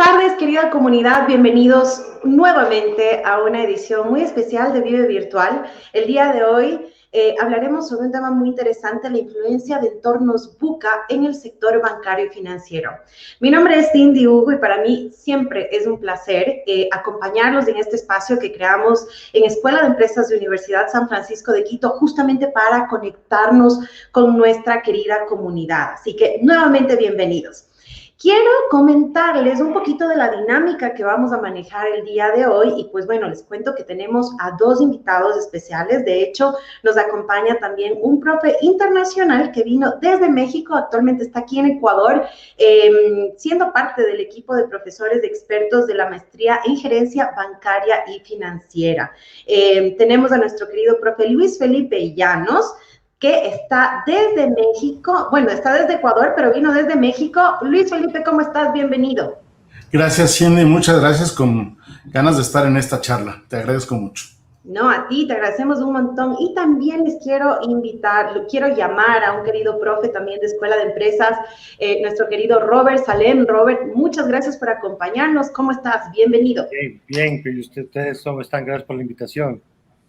tardes, querida comunidad. Bienvenidos nuevamente a una edición muy especial de Vive Virtual. El día de hoy hablaremos sobre un tema muy interesante, la influencia de entornos VUCA en el sector bancario y financiero. Mi nombre es Cindy Hugo y para mí siempre es un placer acompañarlos en este espacio que creamos en Escuela de Empresas de Universidad San Francisco de Quito, justamente para conectarnos con nuestra querida comunidad. Así que nuevamente bienvenidos. Quiero comentarles un poquito de la dinámica que vamos a manejar el día de hoy y pues bueno, les cuento que tenemos a dos invitados especiales. De hecho, nos acompaña también un profe internacional que vino desde México, actualmente está aquí en Ecuador, siendo parte del equipo de profesores expertos de la maestría en gerencia bancaria y financiera. Tenemos a nuestro querido profe Luis Felipe Llanos, que está desde México, bueno, está desde Ecuador, pero vino desde México. Luis Felipe, ¿cómo estás? Bienvenido. Gracias, Cindy, muchas gracias, con ganas de estar en esta charla, te agradezco mucho. No, a ti, te agradecemos un montón. Y también les quiero invitar, quiero llamar a un querido profe también de Escuela de Empresas, nuestro querido Robert Salem. Robert, muchas gracias por acompañarnos. ¿Cómo estás? Bienvenido. Bien, pero ustedes cómo están, gracias por la invitación.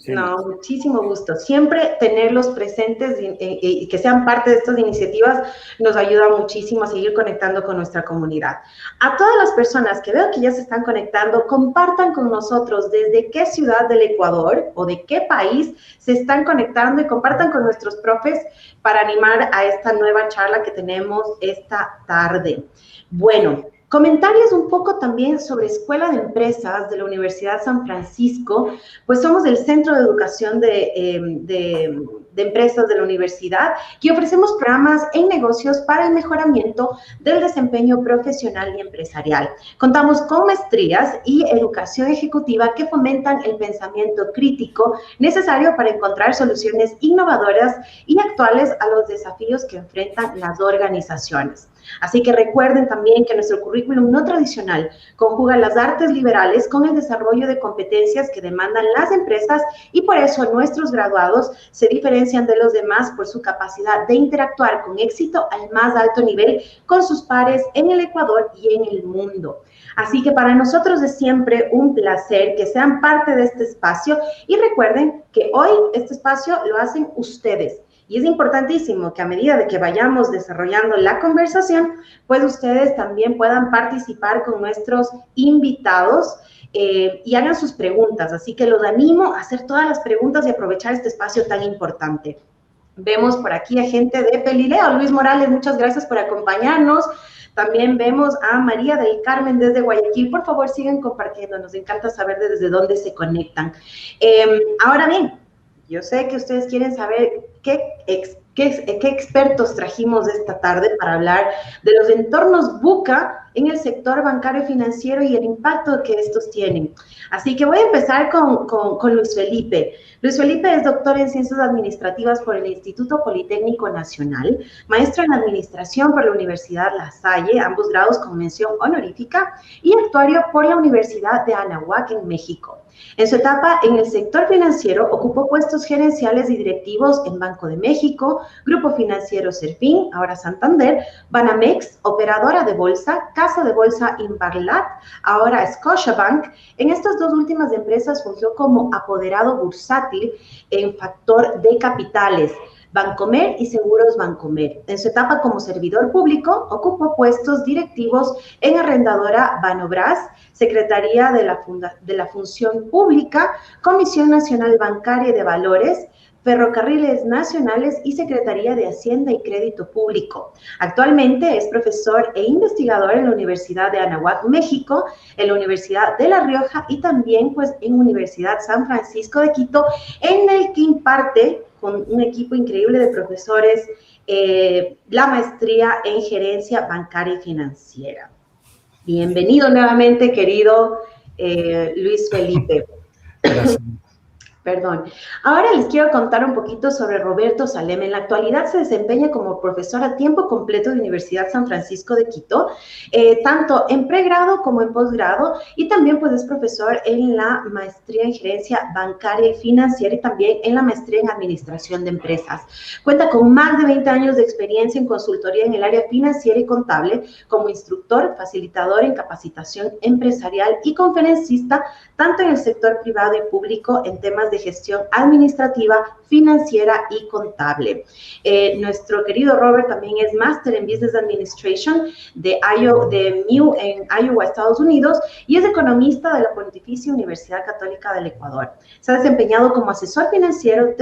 Sí. No, muchísimo gusto. Siempre tenerlos presentes y que sean parte de estas iniciativas nos ayuda muchísimo a seguir conectando con nuestra comunidad. A todas las personas que veo que ya se están conectando, compartan con nosotros desde qué ciudad del Ecuador o de qué país se están conectando y compartan con nuestros profes para animar a esta nueva charla que tenemos esta tarde. Bueno, comentarios un poco también sobre Escuela de Empresas de la Universidad San Francisco, pues somos el Centro de Educación de Empresas de la universidad y ofrecemos programas en negocios para el mejoramiento del desempeño profesional y empresarial. Contamos con maestrías y educación ejecutiva que fomentan el pensamiento crítico necesario para encontrar soluciones innovadoras y actuales a los desafíos que enfrentan las organizaciones. Así que recuerden también que nuestro currículum no tradicional conjuga las artes liberales con el desarrollo de competencias que demandan las empresas y por eso nuestros graduados se diferencian de los demás por su capacidad de interactuar con éxito al más alto nivel con sus pares en el Ecuador y en el mundo. Así que para nosotros es siempre un placer que sean parte de este espacio y recuerden que hoy este espacio lo hacen ustedes. Y es importantísimo que a medida de que vayamos desarrollando la conversación, pues ustedes también puedan participar con nuestros invitados y hagan sus preguntas. Así que los animo a hacer todas las preguntas y aprovechar este espacio tan importante. Vemos por aquí a gente de Pelileo. Luis Morales, muchas gracias por acompañarnos. También vemos a María del Carmen desde Guayaquil. Por favor, sigan compartiendo. Nos encanta saber desde dónde se conectan. Ahora bien, yo sé que ustedes quieren saber qué expertos trajimos esta tarde para hablar de los entornos VUCA en el sector bancario y financiero y el impacto que estos tienen. Así que voy a empezar con Luis Felipe. Luis Felipe es doctor en Ciencias Administrativas por el Instituto Politécnico Nacional, maestro en Administración por la Universidad La Salle, ambos grados con mención honorífica, y actuario por la Universidad de Anáhuac en México. En su etapa en el sector financiero ocupó puestos gerenciales y directivos en Banco de México, Grupo Financiero Serfín, ahora Santander, Banamex, operadora de bolsa, Casa de Bolsa Inbarlat, ahora Scotiabank. En estas dos últimas empresas fungió como apoderado bursátil en factor de capitales, Bancomer y Seguros Bancomer. En su etapa como servidor público, ocupó puestos directivos en Arrendadora Banobras, Secretaría de la Función Pública, Comisión Nacional Bancaria y de Valores, Ferrocarriles Nacionales y Secretaría de Hacienda y Crédito Público. Actualmente es profesor e investigador en la Universidad de Anáhuac, México, en la Universidad de La Rioja y también pues en Universidad San Francisco de Quito, en el que imparte con un equipo increíble de profesores la maestría en gerencia bancaria y financiera. Bienvenido nuevamente, querido Luis Felipe. Gracias. Perdón. Ahora les quiero contar un poquito sobre Roberto Salem. En la actualidad se desempeña como profesor a tiempo completo de Universidad San Francisco de Quito, tanto en pregrado como en posgrado, y también pues es profesor en la maestría en gerencia bancaria y financiera y también en la maestría en administración de empresas. Cuenta con más de 20 años de experiencia en consultoría en el área financiera y contable, como instructor, facilitador en capacitación empresarial y conferencista, tanto en el sector privado y público en temas de gestión administrativa, financiera y contable. Nuestro querido Robert también es máster en Business Administration de MU en Iowa, Estados Unidos, y es economista de la Pontificia Universidad Católica del Ecuador. Se ha desempeñado como asesor financiero,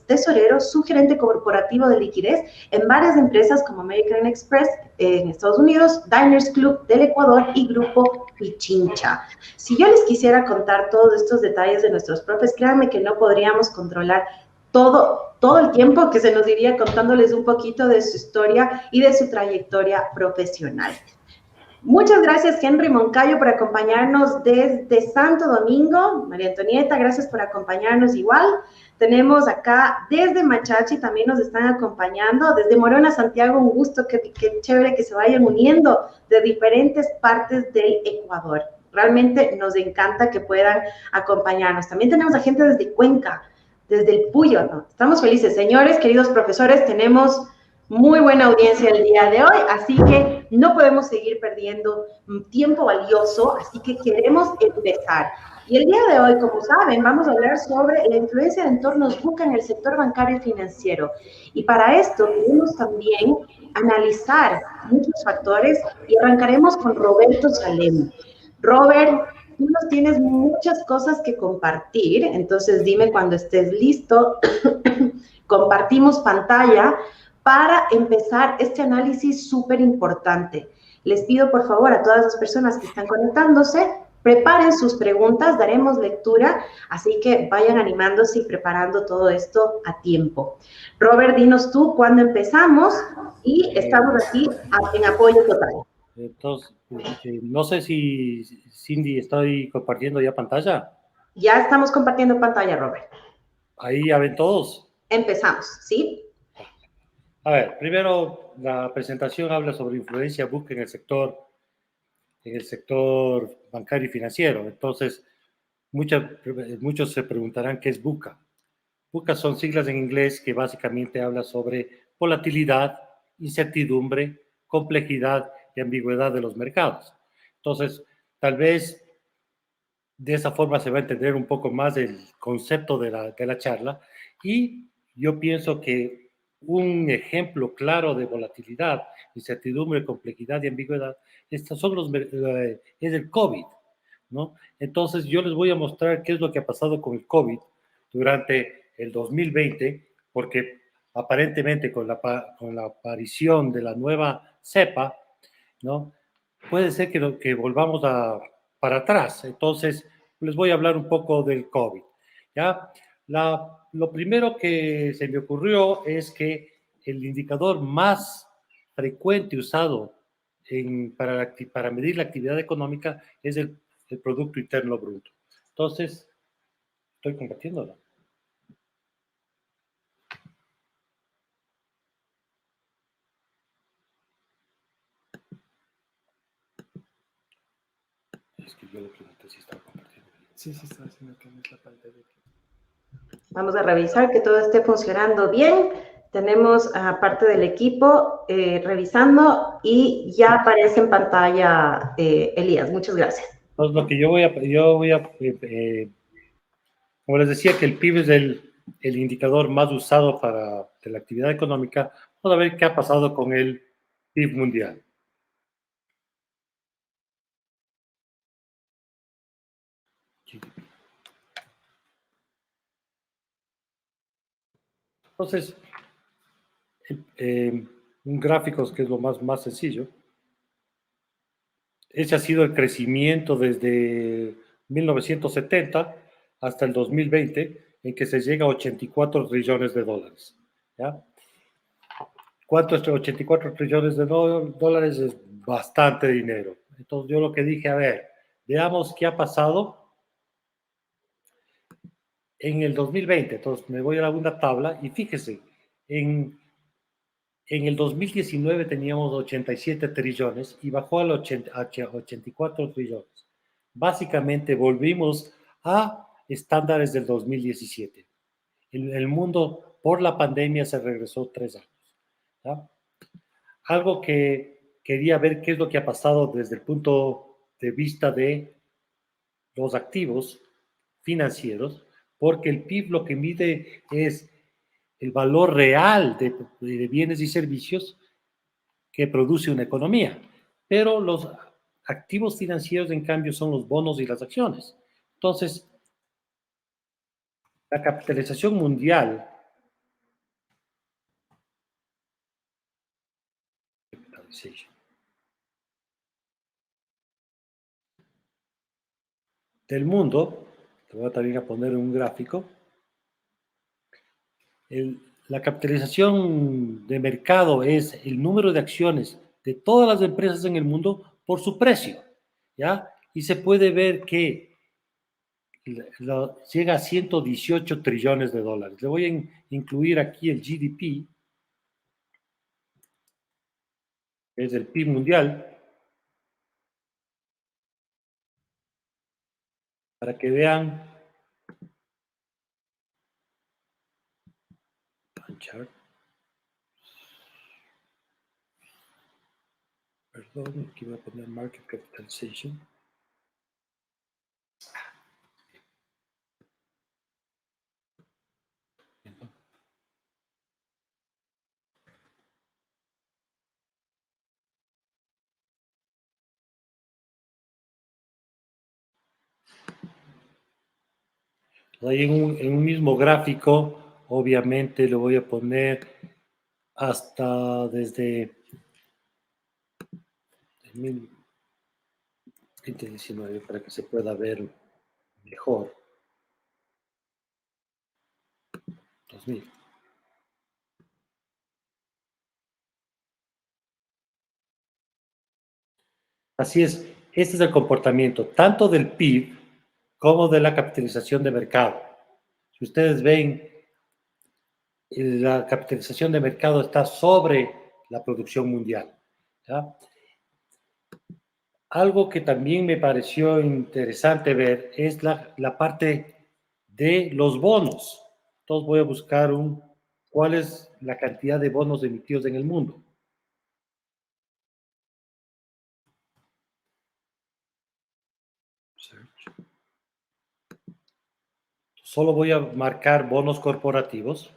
tesorero, subgerente corporativo de liquidez en varias empresas como American Express en Estados Unidos, Diners Club del Ecuador y Grupo Pichincha. Si yo les quisiera contar todos estos detalles de nuestros profes, créanme que no podríamos controlar todo el tiempo que se nos iría contándoles un poquito de su historia y de su trayectoria profesional. Muchas gracias, Henry Moncayo, por acompañarnos desde Santo Domingo. María Antonieta, gracias por acompañarnos igual. Tenemos acá desde Machachi, también nos están acompañando. Desde Morona, Santiago, un gusto, qué chévere que se vayan uniendo de diferentes partes del Ecuador. Realmente nos encanta que puedan acompañarnos. También tenemos a gente desde Cuenca, desde el Puyo, ¿no? Estamos felices. Señores, queridos profesores, tenemos muy buena audiencia el día de hoy, así que no podemos seguir perdiendo tiempo valioso, así que queremos empezar. Y el día de hoy, como saben, vamos a hablar sobre la influencia de entornos VUCA en el sector bancario y financiero. Y para esto queremos también analizar muchos factores y arrancaremos con Roberto Salem. Robert, tú nos tienes muchas cosas que compartir, entonces dime cuando estés listo, compartimos pantalla para empezar este análisis súper importante. Les pido por favor a todas las personas que están conectándose, preparen sus preguntas, daremos lectura, así que vayan animándose y preparando todo esto a tiempo. Robert, dinos tú cuándo empezamos y estamos aquí en apoyo total. Entonces, no sé si Cindy estoy compartiendo ya pantalla. Ya estamos compartiendo pantalla, Robert. Ahí ya ven todos. Empezamos, ¿sí? A ver, primero la presentación habla sobre influencia VUCA en el sector bancario y financiero. Entonces, muchos se preguntarán qué es VUCA. VUCA son siglas en inglés que básicamente habla sobre volatilidad, incertidumbre, complejidad y ambigüedad de los mercados. Entonces, tal vez de esa forma se va a entender un poco más el concepto de la charla, y yo pienso que un ejemplo claro de volatilidad, incertidumbre, complejidad y ambigüedad es el COVID, ¿no? Entonces yo les voy a mostrar qué es lo que ha pasado con el COVID durante el 2020, porque aparentemente con la aparición de la nueva cepa, ¿no? Puede ser que volvamos para atrás. Entonces, les voy a hablar un poco del COVID. ¿Ya? Lo primero que se me ocurrió es que el indicador más frecuente usado para medir la actividad económica es el Producto Interno Bruto. Entonces, estoy compartiéndolo. Es que yo le pregunté si estaba compartiendo. Sí, está haciendo que no es la pantalla. Vamos a revisar que todo esté funcionando bien. Tenemos a parte del equipo revisando y ya aparece en pantalla Elías. Muchas gracias. Entonces, lo que yo voy a como les decía que el PIB es el indicador más usado de la actividad económica, vamos a ver qué ha pasado con el PIB mundial. Entonces, un gráfico que es lo más sencillo. Ese ha sido el crecimiento desde 1970 hasta el 2020, en que se llega a 84 trillones de dólares. ¿Ya? ¿Cuánto es 84 trillones de dólares? Es bastante dinero. Entonces yo lo que dije, a ver, veamos qué ha pasado en el 2020, entonces me voy a la segunda tabla y fíjese, en el 2019 teníamos 87 trillones y bajó a 84 trillones. Básicamente volvimos a estándares del 2017. El mundo por la pandemia se regresó 3 años. ¿Ya? Algo que quería ver qué es lo que ha pasado desde el punto de vista de los activos financieros, porque el PIB lo que mide es el valor real de bienes y servicios que produce una economía. Pero los activos financieros, en cambio, son los bonos y las acciones. Entonces, la capitalización mundial del mundo, te voy a también a poner un gráfico, la capitalización de mercado es el número de acciones de todas las empresas en el mundo por su precio, ¿ya? Y se puede ver que llega a 118 trillones de dólares. Le voy a incluir aquí el GDP, que es el PIB mundial, para que vean. Perdón, aquí voy a poner market capitalization. Ahí en un mismo gráfico, obviamente lo voy a poner hasta desde 2019 para que se pueda ver mejor. 2000. Así es, este es el comportamiento tanto del PIB como de la capitalización de mercado. Si ustedes ven, la capitalización de mercado está sobre la producción mundial. ¿Ya? Algo que también me pareció interesante ver es la parte de los bonos. Entonces voy a buscar cuál es la cantidad de bonos emitidos en el mundo. Solo voy a marcar bonos corporativos.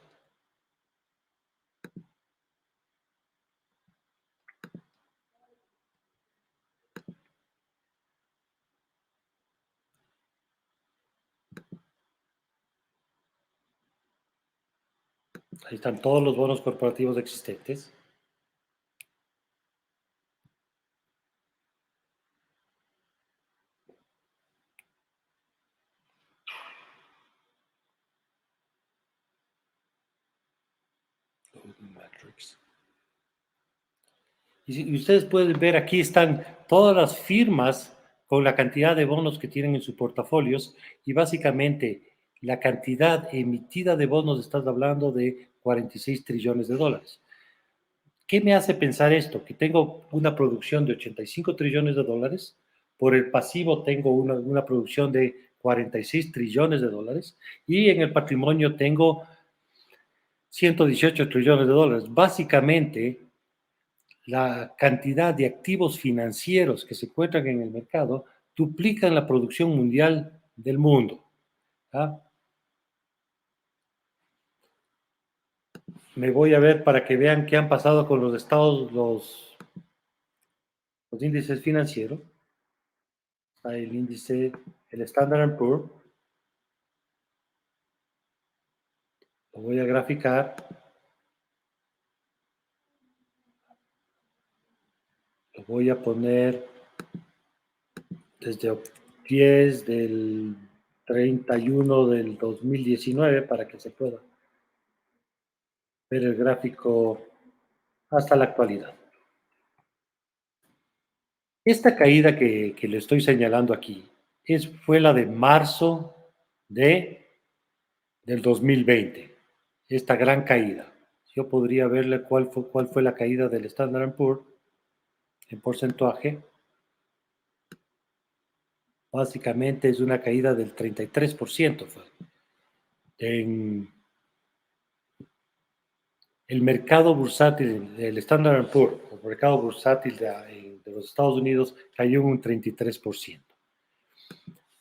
Ahí están todos los bonos corporativos existentes. Y ustedes pueden ver, aquí están todas las firmas con la cantidad de bonos que tienen en sus portafolios y básicamente la cantidad emitida de bonos, estás hablando de 46 trillones de dólares. ¿Qué me hace pensar esto? Que tengo una producción de 85 trillones de dólares, por el pasivo tengo una producción de 46 trillones de dólares y en el patrimonio tengo 118 trillones de dólares. Básicamente, la cantidad de activos financieros que se encuentran en el mercado duplican la producción mundial del mundo. ¿Ah? Me voy a ver para que vean qué han pasado con los estados, los índices financieros. Hay el índice, el Standard & Poor's. Lo voy a graficar. Lo voy a poner desde 10 del 31 del 2019 para que se pueda ver el gráfico hasta la actualidad. Esta caída que le estoy señalando aquí fue la de marzo de del 2020, esta gran caída. Yo podría verle cuál fue la caída del Standard & Poor's en porcentaje. Básicamente es una caída del 33%. En el mercado bursátil, el Standard & Poor's, el mercado bursátil de los Estados Unidos, cayó en un 33%.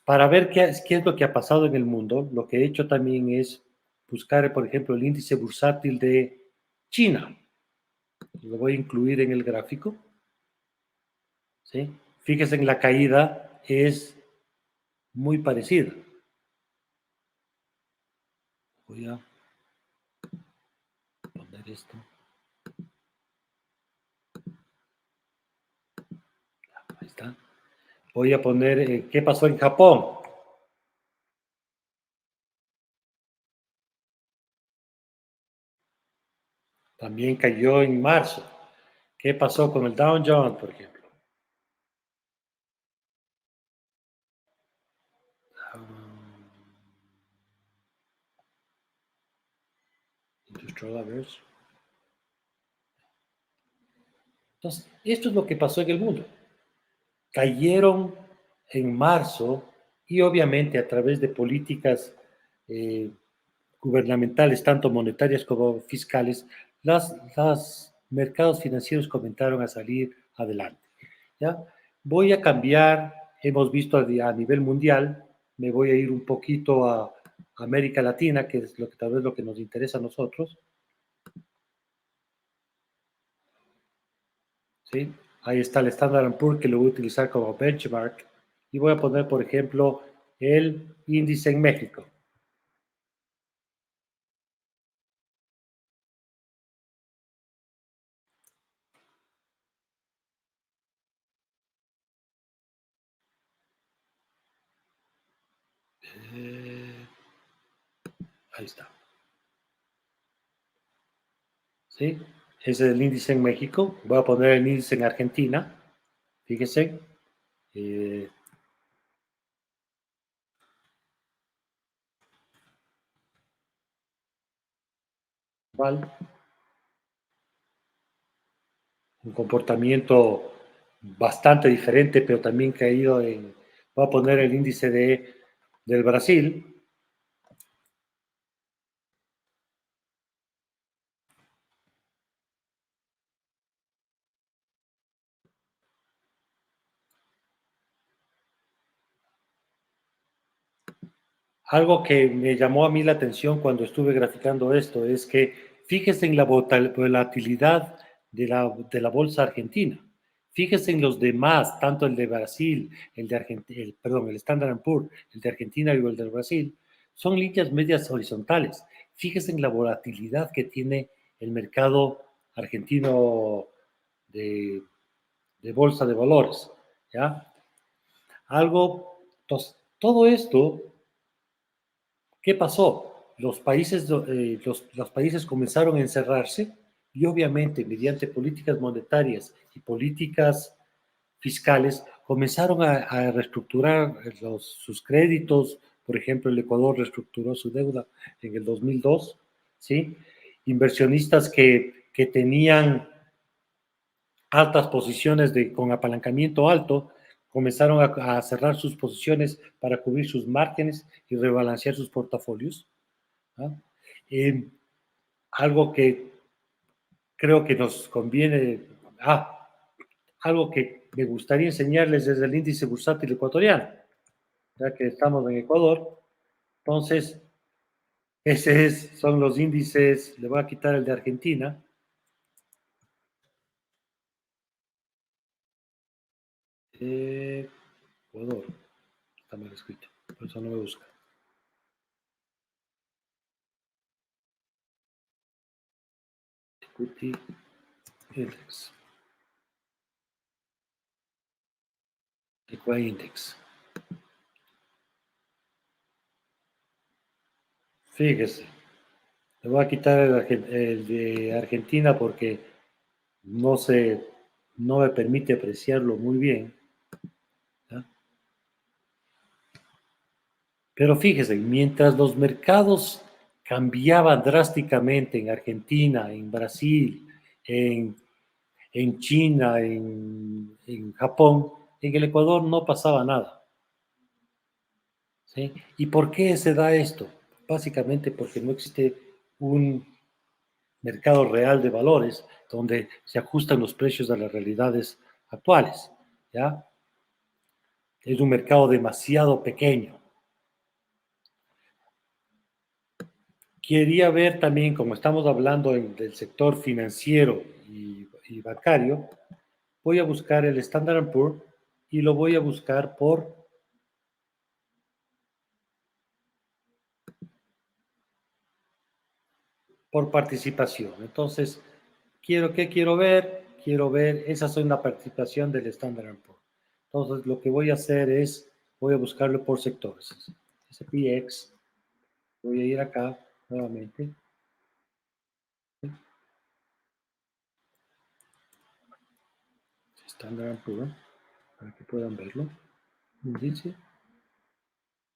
Para ver qué es lo que ha pasado en el mundo, lo que he hecho también es buscar, por ejemplo, el índice bursátil de China. Lo voy a incluir en el gráfico. ¿Sí? Fíjense en la caída, es muy parecida. Voy a poner esto. Ahí está. Voy a poner qué pasó en Japón. También cayó en marzo. ¿Qué pasó con el Dow Jones, por ejemplo? Industrial Average. Entonces, esto es lo que pasó en el mundo. Cayeron en marzo y obviamente a través de políticas gubernamentales, tanto monetarias como fiscales, los mercados financieros comenzaron a salir adelante. ¿Ya? Voy a cambiar, hemos visto a nivel mundial, me voy a ir un poquito a América Latina, que es tal vez lo que nos interesa a nosotros. ¿Sí? Ahí está el Standard & Poor's, que lo voy a utilizar como benchmark. Y voy a poner, por ejemplo, el índice en México. Ahí está. ¿Sí? Ese es el índice en México. Voy a poner el índice en Argentina. Fíjese. Igual. Un comportamiento bastante diferente, pero también caído en... Voy a poner el índice del Brasil. Algo que me llamó a mí la atención cuando estuve graficando esto es que fíjese en la volatilidad de la bolsa argentina. Fíjese en los demás, tanto el de Brasil, el de Argentina, el Standard & Poor's, el de Argentina y el de Brasil, son líneas medias horizontales. Fíjese en la volatilidad que tiene el mercado argentino de bolsa de valores. ¿Ya? Entonces, todo esto, ¿qué pasó? Los países comenzaron a encerrarse y obviamente mediante políticas monetarias y políticas fiscales comenzaron a reestructurar sus créditos. Por ejemplo, el Ecuador reestructuró su deuda en el 2002, ¿sí? Inversionistas que tenían altas posiciones con apalancamiento alto comenzaron a cerrar sus posiciones para cubrir sus márgenes y rebalancear sus portafolios. ¿No? Algo que creo que nos conviene, algo que me gustaría enseñarles es el índice bursátil ecuatoriano, ya que estamos en Ecuador. Entonces, son los índices, le voy a quitar el de Argentina. Ecuador, está mal escrito, por eso no me busca. Equity Index. Equity Index. Fíjese, le voy a quitar el de Argentina porque no me permite apreciarlo muy bien. ¿Ya? Pero fíjese, mientras los mercados cambiaban drásticamente en Argentina, en Brasil, en China, en Japón, en el Ecuador no pasaba nada. ¿Sí? ¿Y por qué se da esto? Básicamente porque no existe un mercado real de valores donde se ajustan los precios a las realidades actuales. ¿Ya? Es un mercado demasiado pequeño. Quería ver también, como estamos hablando del sector financiero y bancario, voy a buscar el Standard Poor's y lo voy a buscar por participación. Entonces, ¿qué quiero ver? Quiero ver, esa es una participación del Standard Poor's. Entonces, lo que voy a hacer es, voy a buscarlo por sectores. SPX, voy a ir acá nuevamente. Standard Poor's, para que puedan verlo. Dice,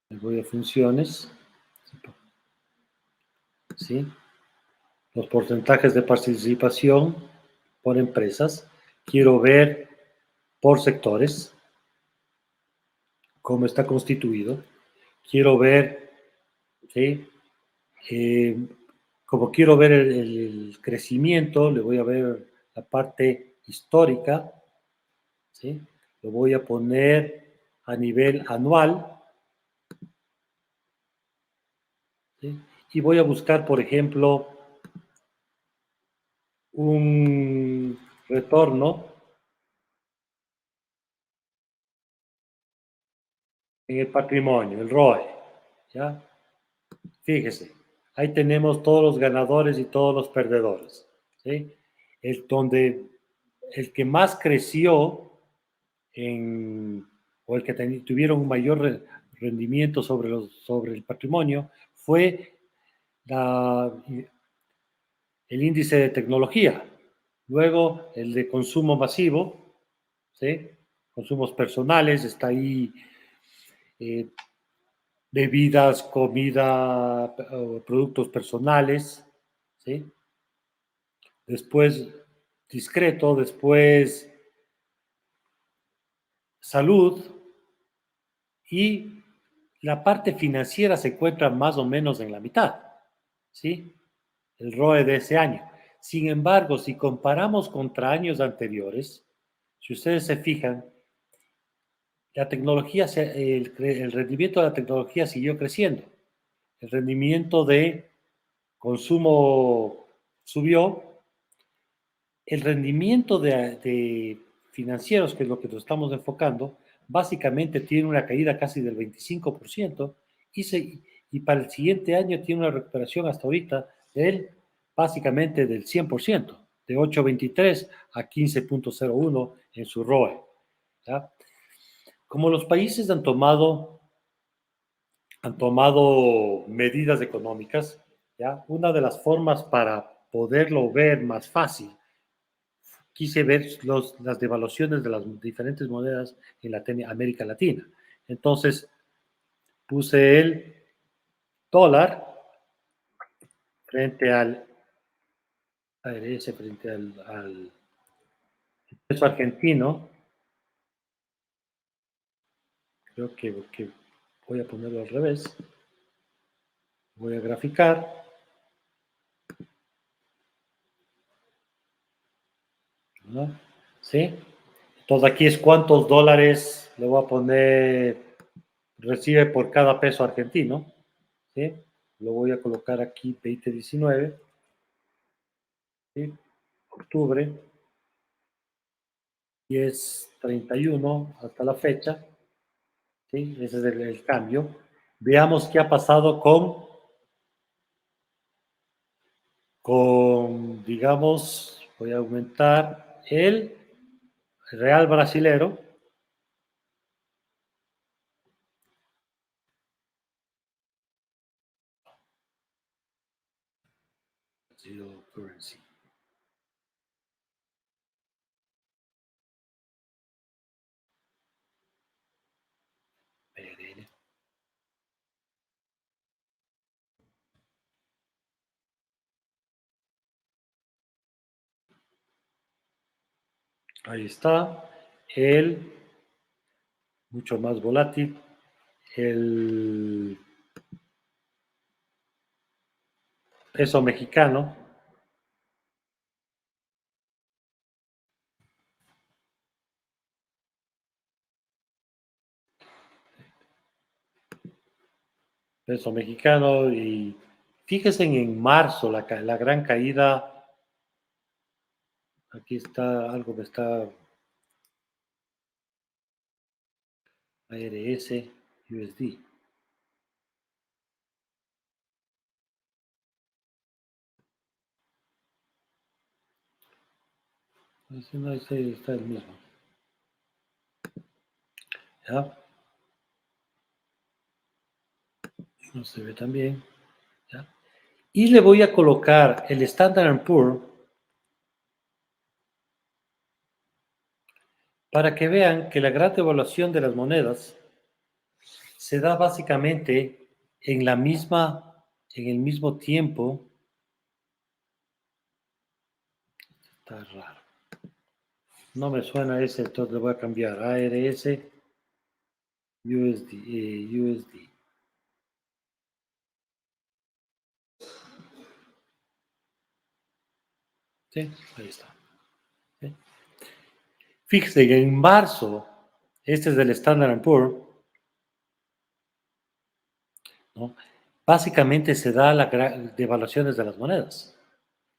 voy a funciones, ¿sí? Los porcentajes de participación por empresas. Quiero ver por sectores cómo está constituido. Quiero ver, ¿sí? Eh, como quiero ver el crecimiento, le voy a ver la parte histórica, ¿sí? Lo voy a poner a nivel anual, ¿sí? Y voy a buscar, por ejemplo, un retorno en el patrimonio, el ROE, ¿ya? Fíjese, ahí tenemos todos los ganadores y todos los perdedores, ¿sí? El que más creció o el que tuvieron un mayor rendimiento sobre el patrimonio fue la, el índice de tecnología. Luego, el de consumo masivo, ¿sí? Consumos personales, está ahí eh, bebidas, comida, productos personales, ¿sí? Después discreto, después salud y la parte financiera se encuentra más o menos en la mitad, ¿sí? El ROE de ese año. Sin embargo, si comparamos contra años anteriores, si ustedes se fijan, la tecnología, el rendimiento de la tecnología siguió creciendo. El rendimiento de consumo subió. El rendimiento de financieros, que es lo que nos estamos enfocando, básicamente tiene una caída casi del 25% y para el siguiente año tiene una recuperación hasta ahorita básicamente del 100%, de 8,23 a 15,01 en su ROE. ¿Ya? Como los países han tomado medidas económicas, ¿ya? Una de las formas para poderlo ver más fácil, quise ver las devaluaciones de las diferentes monedas en América Latina. Entonces, puse el dólar frente al ARS, frente al peso argentino. Creo que voy a ponerlo al revés. Voy a graficar. ¿No? ¿Sí? Entonces aquí es cuántos dólares le voy a poner, recibe por cada peso argentino. ¿Sí? Lo voy a colocar aquí 2019. ¿Sí? Octubre 10/31 hasta la fecha. ¿Sí? Ese es el cambio. Veamos qué ha pasado digamos, voy a aumentar el real brasilero. Zero currency. PRL. Ahí está. El mucho más volátil. El peso mexicano. Peso mexicano. Y fíjense en marzo, la gran caída. Aquí está, algo que está. ARS, USD. No, ese está el mismo. ¿Ya? No se ve tan bien. ¿Ya? Y le voy a colocar el Standard & Poor's para que vean que la gran devaluación de las monedas se da básicamente en el mismo tiempo. Está raro. No me suena ese, entonces le voy a cambiar. ARS, USD, USD. Sí, ahí está. ¿Sí? Fíjense que en marzo, este es del Standard & Poor's, ¿no? Básicamente se da la devaluaciones de las monedas.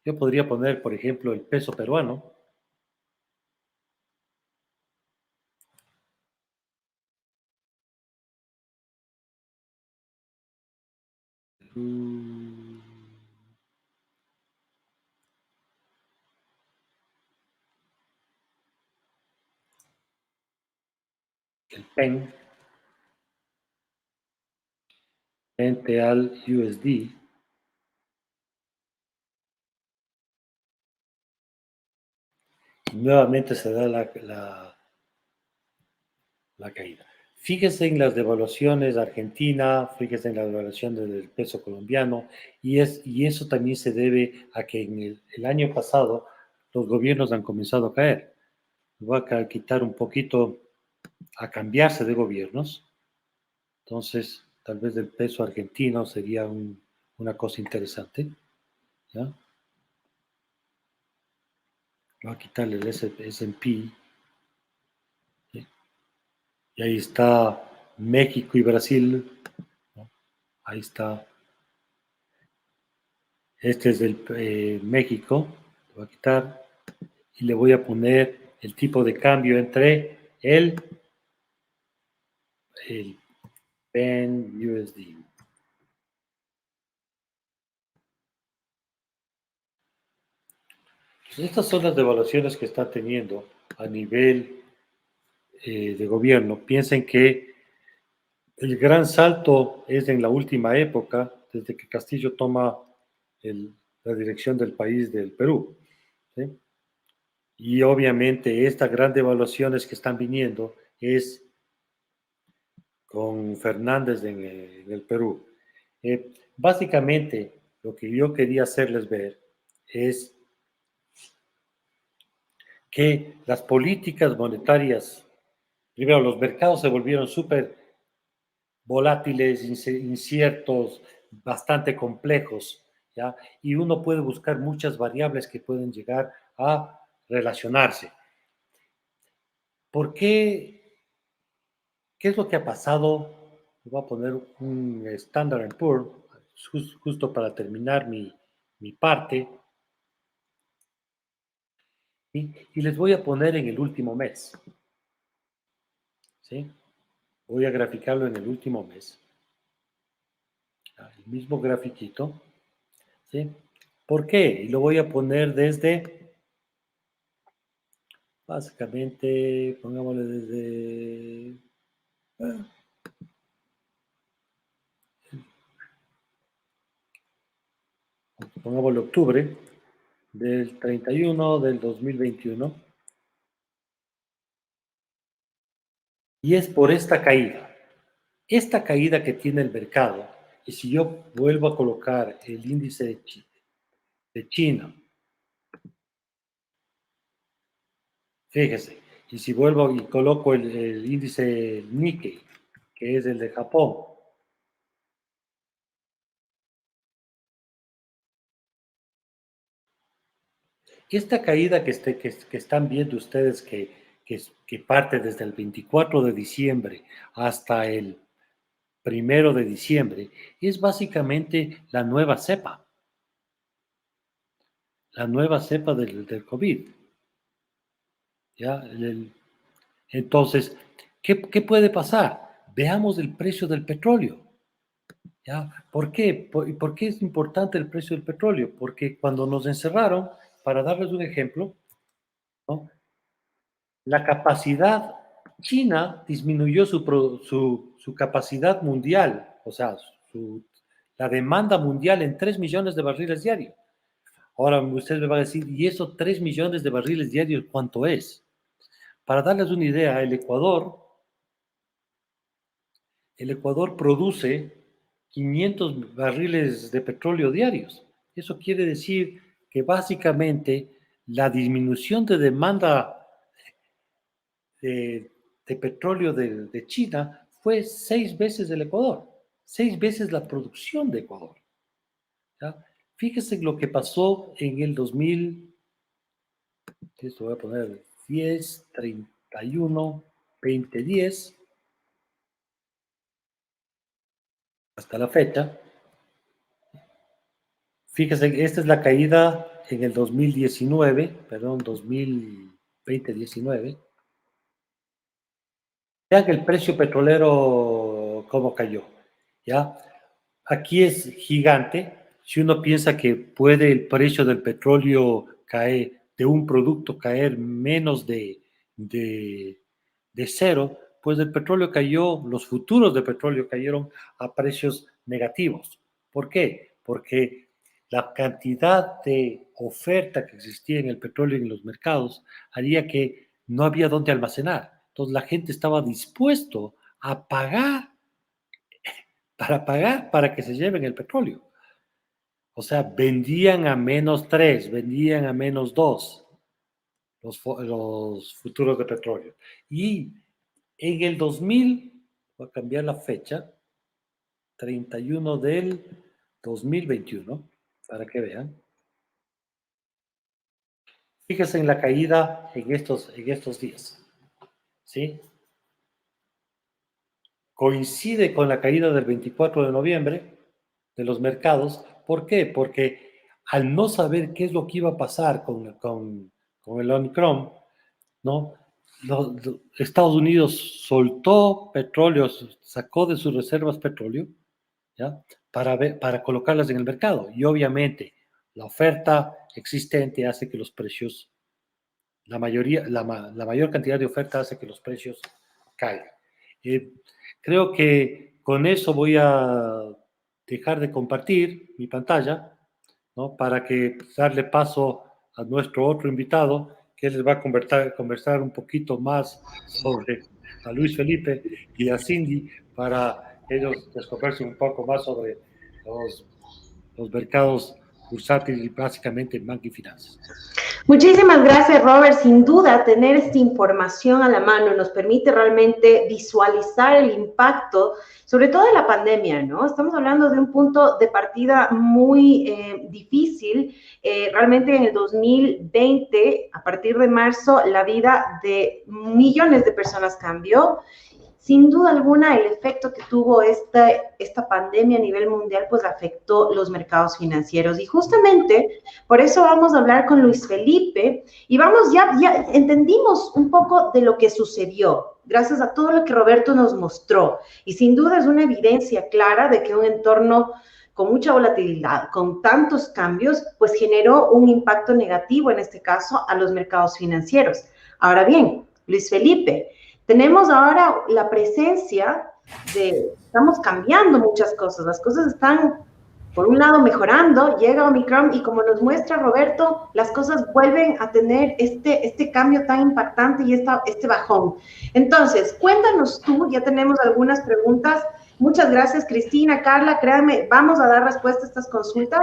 Yo podría poner, por ejemplo, el peso peruano. El PEN frente al USD. Y nuevamente se da la caída. Fíjese en las devaluaciones de Argentina, fíjese en la devaluación del peso colombiano, y eso también se debe a que en el año pasado los gobiernos han comenzado a caer. Voy a quitar un poquito, a cambiarse de gobiernos. Entonces, tal vez el peso argentino sería una cosa interesante. ¿Ya? Voy a quitarle el S&P. ¿Sí? Y ahí está México y Brasil, ¿no? Ahí está. Este es del México. Lo voy a quitar y le voy a poner el tipo de cambio entre el PEN USD. Estas son las devaluaciones que está teniendo a nivel de gobierno. Piensen que el gran salto es en la última época, desde que Castillo toma la dirección del país del Perú. ¿Sí? Y obviamente estas grandes devaluaciones que están viniendo es con Fernández en el Perú. Básicamente, lo que yo quería hacerles ver es que las políticas monetarias, primero, los mercados se volvieron súper volátiles, inciertos, bastante complejos, ¿ya? Y uno puede buscar muchas variables que pueden llegar a relacionarse. ¿Por qué? ¿Qué es lo que ha pasado? Voy a poner un Standard & Poor's, justo para terminar mi parte, y les voy a poner en el último mes, ¿sí? Voy a graficarlo en el último mes, el mismo grafiquito, ¿sí? ¿Por qué? Y lo voy a poner desde, básicamente, pongámosle desde, pongámosle octubre del 31 del 2021, y es por esta caída. Esta caída que tiene el mercado, y si yo vuelvo a colocar el índice de China, Fíjese, y si vuelvo y coloco el índice Nikkei, que es el de Japón, esta caída que están viendo ustedes que parte desde el 24 de diciembre hasta el 1 de diciembre, es básicamente la nueva cepa del COVID. ¿Ya? Entonces, ¿qué puede pasar? Veamos el precio del petróleo. ¿Ya? ¿Por qué? ¿Por qué es importante el precio del petróleo? Porque cuando nos encerraron, para darles un ejemplo, ¿no? La capacidad China disminuyó su capacidad mundial, o sea, la demanda mundial en 3 millones de barriles diarios. Ahora usted me va a decir, ¿y eso 3 millones de barriles diarios cuánto es? Para darles una idea, el Ecuador produce 500 barriles de petróleo diarios. Eso quiere decir que básicamente la disminución de demanda de petróleo de China fue 6 veces del Ecuador, 6 veces la producción de Ecuador. ¿Ya? Fíjese lo que pasó en el 2000, esto voy a poner 10, 31, 2010, hasta la fecha. Fíjese, esta es la caída en el 2019, perdón, 2020-19. Vean el precio petrolero cómo cayó, ¿ya? Aquí es gigante. Si uno piensa que puede el precio del petróleo caer, de un producto caer menos de cero, pues el petróleo cayó, los futuros de petróleo cayeron a precios negativos. ¿Por qué? Porque la cantidad de oferta que existía en el petróleo en los mercados haría que no había dónde almacenar. Entonces la gente estaba dispuesto a pagar para que se lleven el petróleo. O sea, vendían a -3, vendían a -2 los futuros de petróleo. Y en el 2000, voy a cambiar la fecha, 31 del 2021, para que vean. Fíjense en la caída en estos días. ¿Sí? Coincide con la caída del 24 de noviembre de los mercados. ¿Por qué? Porque al no saber qué es lo que iba a pasar con el Omicron, ¿no? Estados Unidos soltó petróleo, sacó de sus reservas petróleo, ¿ya? Para colocarlas en el mercado. Y obviamente la oferta existente hace que los precios, la mayor cantidad de oferta hace que los precios caigan. Creo que con eso voy a dejar de compartir mi pantalla, ¿no? Para que darle paso a nuestro otro invitado, que les va a conversar un poquito más sobre a Luis Felipe y a Cindy, para ellos descubrirse un poco más sobre los mercados bursátiles y básicamente banca y finanzas. Muchísimas gracias, Robert. Sin duda, tener esta información a la mano nos permite realmente visualizar el impacto, sobre todo de la pandemia, ¿no? Estamos hablando de un punto de partida muy difícil. Realmente en el 2020, a partir de marzo, la vida de millones de personas cambió. Sin duda alguna, el efecto que tuvo esta pandemia a nivel mundial, pues afectó los mercados financieros. Y justamente por eso vamos a hablar con Luis Felipe y ya entendimos un poco de lo que sucedió, gracias a todo lo que Roberto nos mostró. Y sin duda es una evidencia clara de que un entorno con mucha volatilidad, con tantos cambios, pues generó un impacto negativo, en este caso, a los mercados financieros. Ahora bien, Luis Felipe, tenemos ahora la presencia estamos cambiando muchas cosas, las cosas están, por un lado, mejorando, llega Omicron y como nos muestra Roberto, las cosas vuelven a tener este cambio tan impactante y este bajón. Entonces, cuéntanos tú, ya tenemos algunas preguntas. Muchas gracias, Cristina, Carla, créanme, vamos a dar respuesta a estas consultas.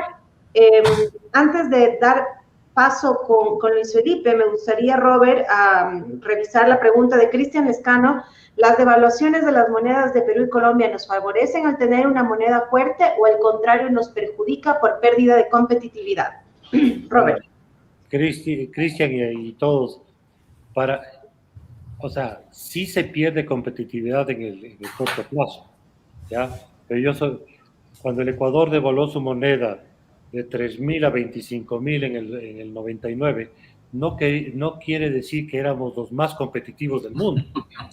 Antes de dar paso con Luis Felipe, me gustaría, Robert, revisar la pregunta de Cristian Lescano. ¿Las devaluaciones de las monedas de Perú y Colombia nos favorecen al tener una moneda fuerte o al contrario nos perjudica por pérdida de competitividad? Robert. Cristian y todos, o sea, sí se pierde competitividad en el corto plazo, ¿ya? Pero cuando el Ecuador devaluó su moneda de 3.000 a 25.000 en el 99, no quiere decir que éramos los más competitivos del mundo.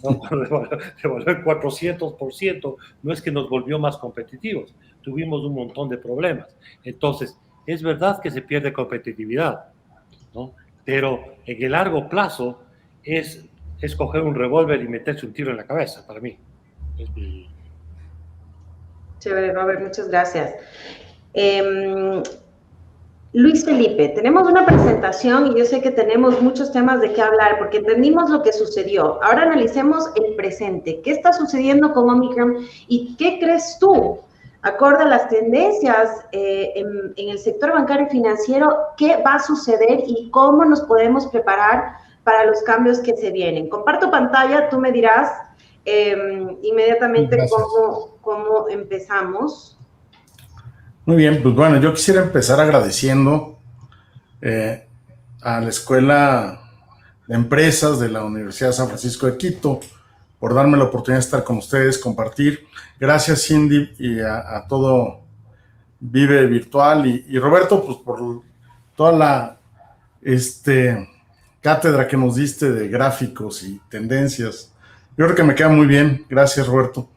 ¿No? Cuando devaluó el 400%, no es que nos volvió más competitivos, tuvimos un montón de problemas. Entonces, es verdad que se pierde competitividad, ¿no? Pero en el largo plazo es coger un revólver y meterse un tiro en la cabeza, para mí. Chévere, Robert, muchas gracias. Luis Felipe, tenemos una presentación y yo sé que tenemos muchos temas de qué hablar porque entendimos lo que sucedió. Ahora analicemos el presente. ¿Qué está sucediendo con Omicron y qué crees tú, acorde a las tendencias en el sector bancario y financiero, qué va a suceder y cómo nos podemos preparar para los cambios que se vienen? Comparto pantalla, tú me dirás inmediatamente cómo empezamos. Muy bien, pues bueno, yo quisiera empezar agradeciendo a la Escuela de Empresas de la Universidad de San Francisco de Quito por darme la oportunidad de estar con ustedes, compartir. Gracias, Cindy, y a todo Vive Virtual y Roberto, pues por toda la cátedra que nos diste de gráficos y tendencias. Yo creo que me queda muy bien. Gracias, Roberto.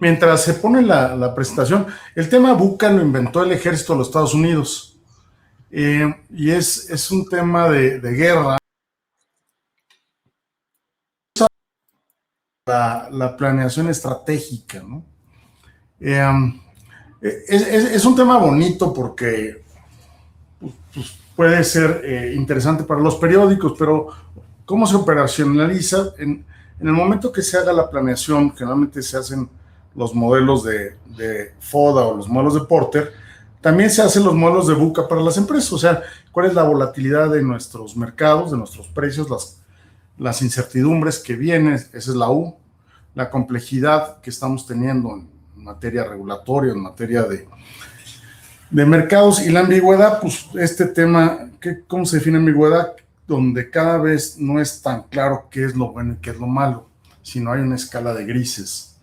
Mientras se pone la presentación, el tema VUCA lo inventó el ejército de los Estados Unidos y es un tema de guerra. La planeación estratégica, ¿no? Es un tema bonito porque pues, puede ser interesante para los periódicos, pero ¿cómo se operacionaliza? En el momento que se haga la planeación, generalmente se hacen los modelos de FODA o los modelos de Porter, también se hacen los modelos de VUCA para las empresas, o sea, cuál es la volatilidad de nuestros mercados, de nuestros precios, las incertidumbres que vienen, esa es la U, la complejidad que estamos teniendo en materia regulatoria, en materia de mercados, y la ambigüedad, pues este tema, ¿cómo se define ambigüedad? Donde cada vez no es tan claro qué es lo bueno y qué es lo malo, sino hay una escala de grises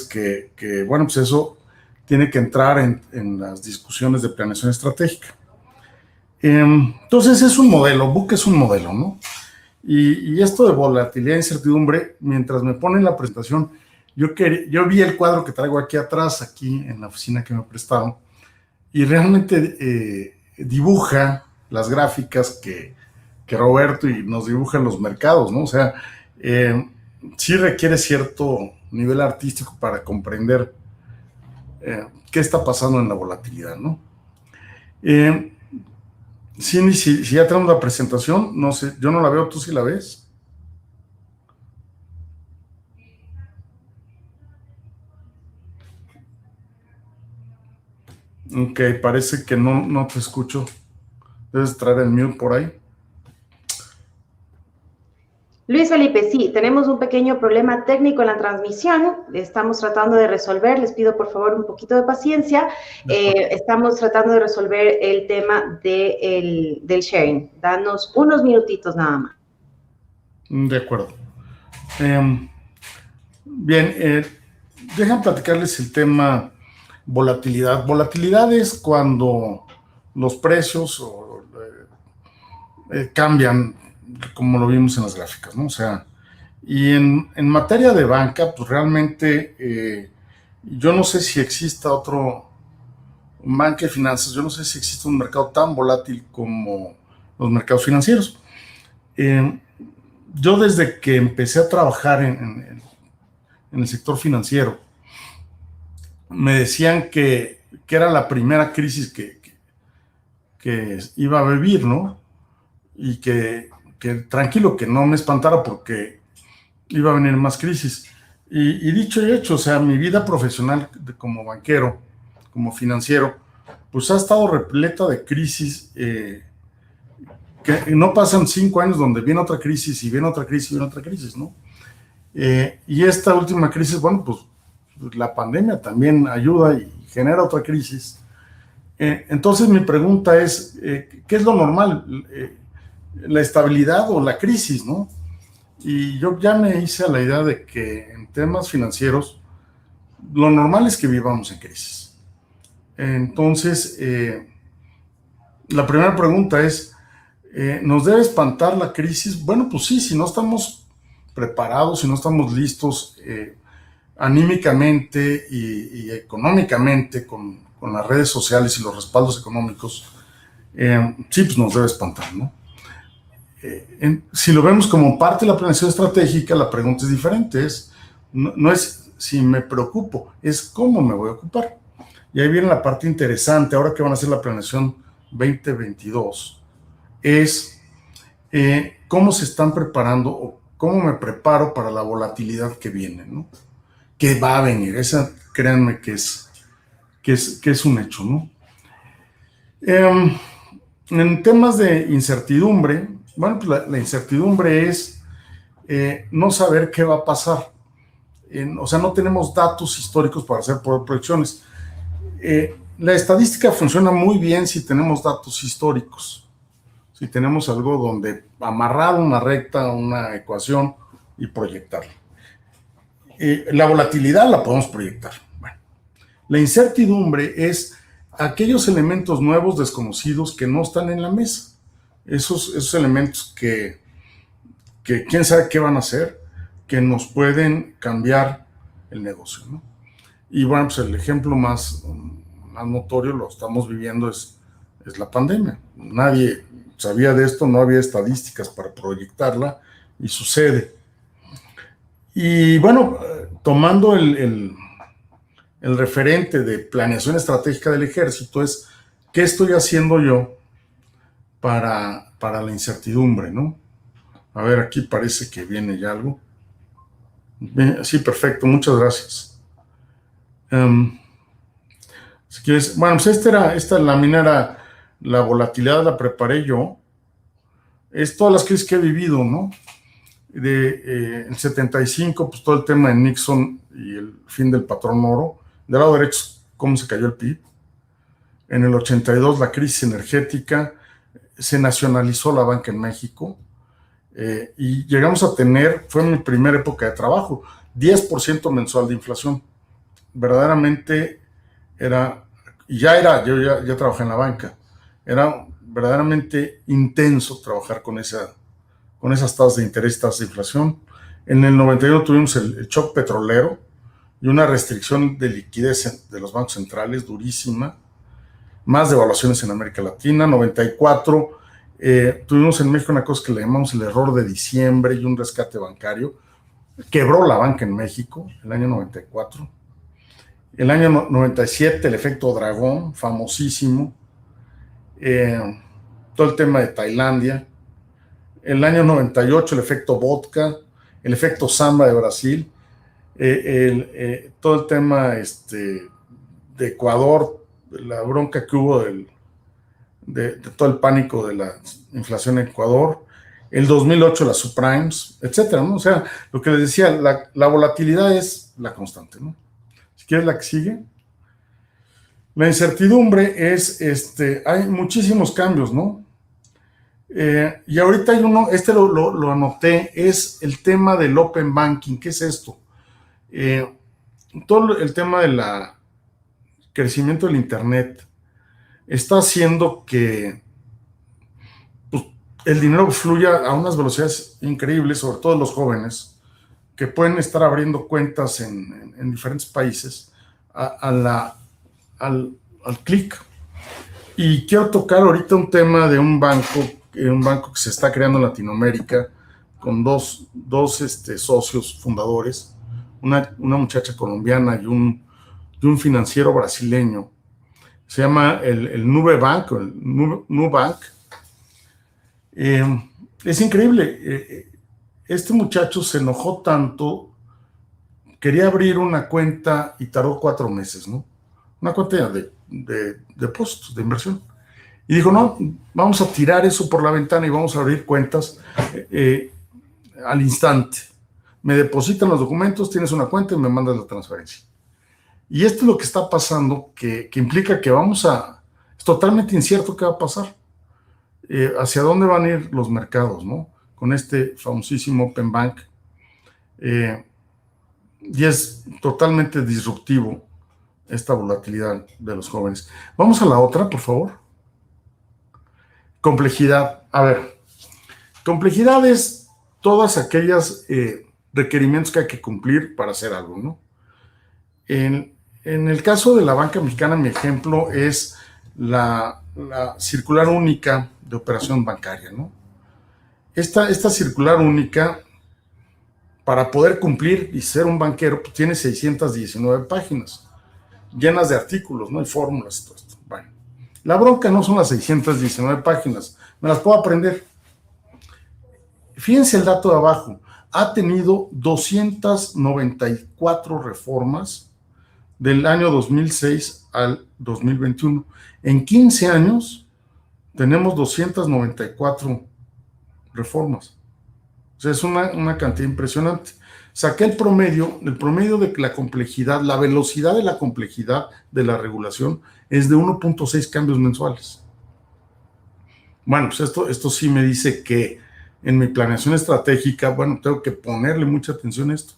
que bueno, pues eso tiene que entrar en las discusiones de planeación estratégica. Entonces es un modelo, VUCA es un modelo, ¿no? Y esto de volatilidad e incertidumbre, mientras me ponen la presentación, yo vi el cuadro que traigo aquí atrás, aquí en la oficina que me prestaron, y realmente dibuja las gráficas que Roberto y nos dibujan los mercados, ¿no? O sea, sí requiere cierto nivel artístico para comprender qué está pasando en la volatilidad, ¿no? Cindy, si ya tenemos la presentación, no sé, yo no la veo, ¿tú sí la ves? Ok, parece que no te escucho. Debes traer el mute por ahí. Luis Felipe, sí, tenemos un pequeño problema técnico en la transmisión, estamos tratando de resolver, les pido por favor un poquito de paciencia, estamos tratando de resolver el tema del sharing, danos unos minutitos nada más. De acuerdo. Bien, dejan platicarles el tema volatilidad. Volatilidad es cuando los precios cambian, como lo vimos en las gráficas, ¿no? O sea, y en materia de banca, pues realmente yo no sé si exista otro banca de finanzas, yo no sé si existe un mercado tan volátil como los mercados financieros. Yo desde que empecé a trabajar en el sector financiero, me decían que era la primera crisis que iba a vivir, ¿no? Y que tranquilo, que no me espantara porque iba a venir más crisis. Y dicho y hecho, o sea, mi vida profesional como banquero, como financiero, pues ha estado repleta de crisis, que no pasan 5 años donde viene otra crisis y viene otra crisis y viene otra crisis, ¿no? Y esta última crisis, bueno, pues la pandemia también ayuda y genera otra crisis. Entonces mi pregunta es, ¿qué es lo normal? ¿La estabilidad o la crisis, no? Y yo ya me hice a la idea de que en temas financieros, lo normal es que vivamos en crisis. Entonces, la primera pregunta es, ¿nos debe espantar la crisis? Bueno, pues sí, si no estamos preparados, si no estamos listos anímicamente y económicamente con las redes sociales y los respaldos económicos, sí, pues nos debe espantar, ¿no? Si lo vemos como parte de la planeación estratégica, la pregunta es diferente, no es si me preocupo, es cómo me voy a ocupar. Y ahí viene la parte interesante, ahora que van a hacer la planeación 2022, es cómo se están preparando o cómo me preparo para la volatilidad que viene, ¿no? Que va a venir, esa créanme que es un hecho, ¿no? En temas de incertidumbre, bueno, pues la incertidumbre es no saber qué va a pasar. O sea, no tenemos datos históricos para hacer proyecciones. La estadística funciona muy bien si tenemos datos históricos, si tenemos algo donde amarrar una recta, una ecuación y proyectarla. La volatilidad la podemos proyectar. Bueno, la incertidumbre es aquellos elementos nuevos desconocidos que no están en la mesa. Esos elementos que quién sabe qué van a hacer, que nos pueden cambiar el negocio, ¿no? Y bueno, pues el ejemplo más notorio, lo estamos viviendo, es la pandemia. Nadie sabía de esto, no había estadísticas para proyectarla y sucede. Y bueno, tomando el referente de planeación estratégica del ejército, es ¿qué estoy haciendo yo para la incertidumbre, ¿no? A ver, aquí parece que viene ya algo. Sí, perfecto, muchas gracias. Si quieres, bueno, pues esta lámina era la volatilidad, la preparé yo. Es todas las crisis que he vivido, ¿no? El 75, pues todo el tema de Nixon y el fin del patrón oro. Del lado derecho, cómo se cayó el PIB. En el 82, la crisis energética. Se nacionalizó la banca en México. Y llegamos a tener, fue mi primera época de trabajo, 10% mensual de inflación. Verdaderamente yo ya trabajé en la banca, era verdaderamente intenso trabajar con esas tasas de interés, tasas de inflación. En el 91 tuvimos el shock petrolero y una restricción de liquidez de los bancos centrales durísima, más devaluaciones en América Latina. 94 tuvimos en México una cosa que le llamamos el error de diciembre y un rescate bancario. Quebró la banca en México el año 94. El año 97, el efecto dragón, famosísimo. Todo el tema de Tailandia. El año 98, el efecto vodka, el efecto samba de Brasil. Todo el tema de Ecuador, la bronca que hubo de todo el pánico de la inflación en Ecuador, el 2008 las subprimes, etcétera, ¿no? O sea, lo que les decía, la volatilidad es la constante, ¿no? Si quieres la que sigue. La incertidumbre es, hay muchísimos cambios, ¿no? Y ahorita hay uno, lo anoté, es el tema del open banking. ¿Qué es esto? Todo el tema del crecimiento del internet está haciendo que pues, el dinero fluya a unas velocidades increíbles, sobre todo los jóvenes, que pueden estar abriendo cuentas en diferentes países al clic. Y quiero tocar ahorita un tema de un banco que se está creando en Latinoamérica con dos socios fundadores, una muchacha colombiana y un financiero brasileño. Se llama el Nubank, o el Nubank. Es increíble. Este muchacho se enojó tanto, quería abrir una cuenta y tardó 4 meses, ¿no? una cuenta de depósitos, de inversión. Y dijo, no, vamos a tirar eso por la ventana y vamos a abrir cuentas al instante. Me depositan los documentos, tienes una cuenta y me mandas la transferencia. Y esto es lo que está pasando, que implica que es totalmente incierto qué va a pasar, hacia dónde van a ir los mercados, ¿no? Con este famosísimo Open Bank. Y es totalmente disruptivo esta volatilidad de los jóvenes. Vamos a la otra, por favor. Complejidad. A ver, complejidad es todas aquellas requerimientos que hay que cumplir para hacer algo, ¿no? En el caso de la banca mexicana, mi ejemplo es la circular única de operación bancaria, ¿no? Esta circular única, para poder cumplir y ser un banquero, pues tiene 619 páginas, llenas de artículos, ¿no? Y fórmulas y todo esto. Bueno, la bronca no son las 619 páginas, me las puedo aprender. Fíjense el dato de abajo, ha tenido 294 reformas del año 2006 al 2021. En 15 años tenemos 294 reformas. O sea, es una cantidad impresionante. Saqué el promedio de la complejidad, la velocidad de la complejidad de la regulación es de 1.6 cambios mensuales. Bueno, pues esto sí me dice que en mi planeación estratégica, bueno, tengo que ponerle mucha atención a esto,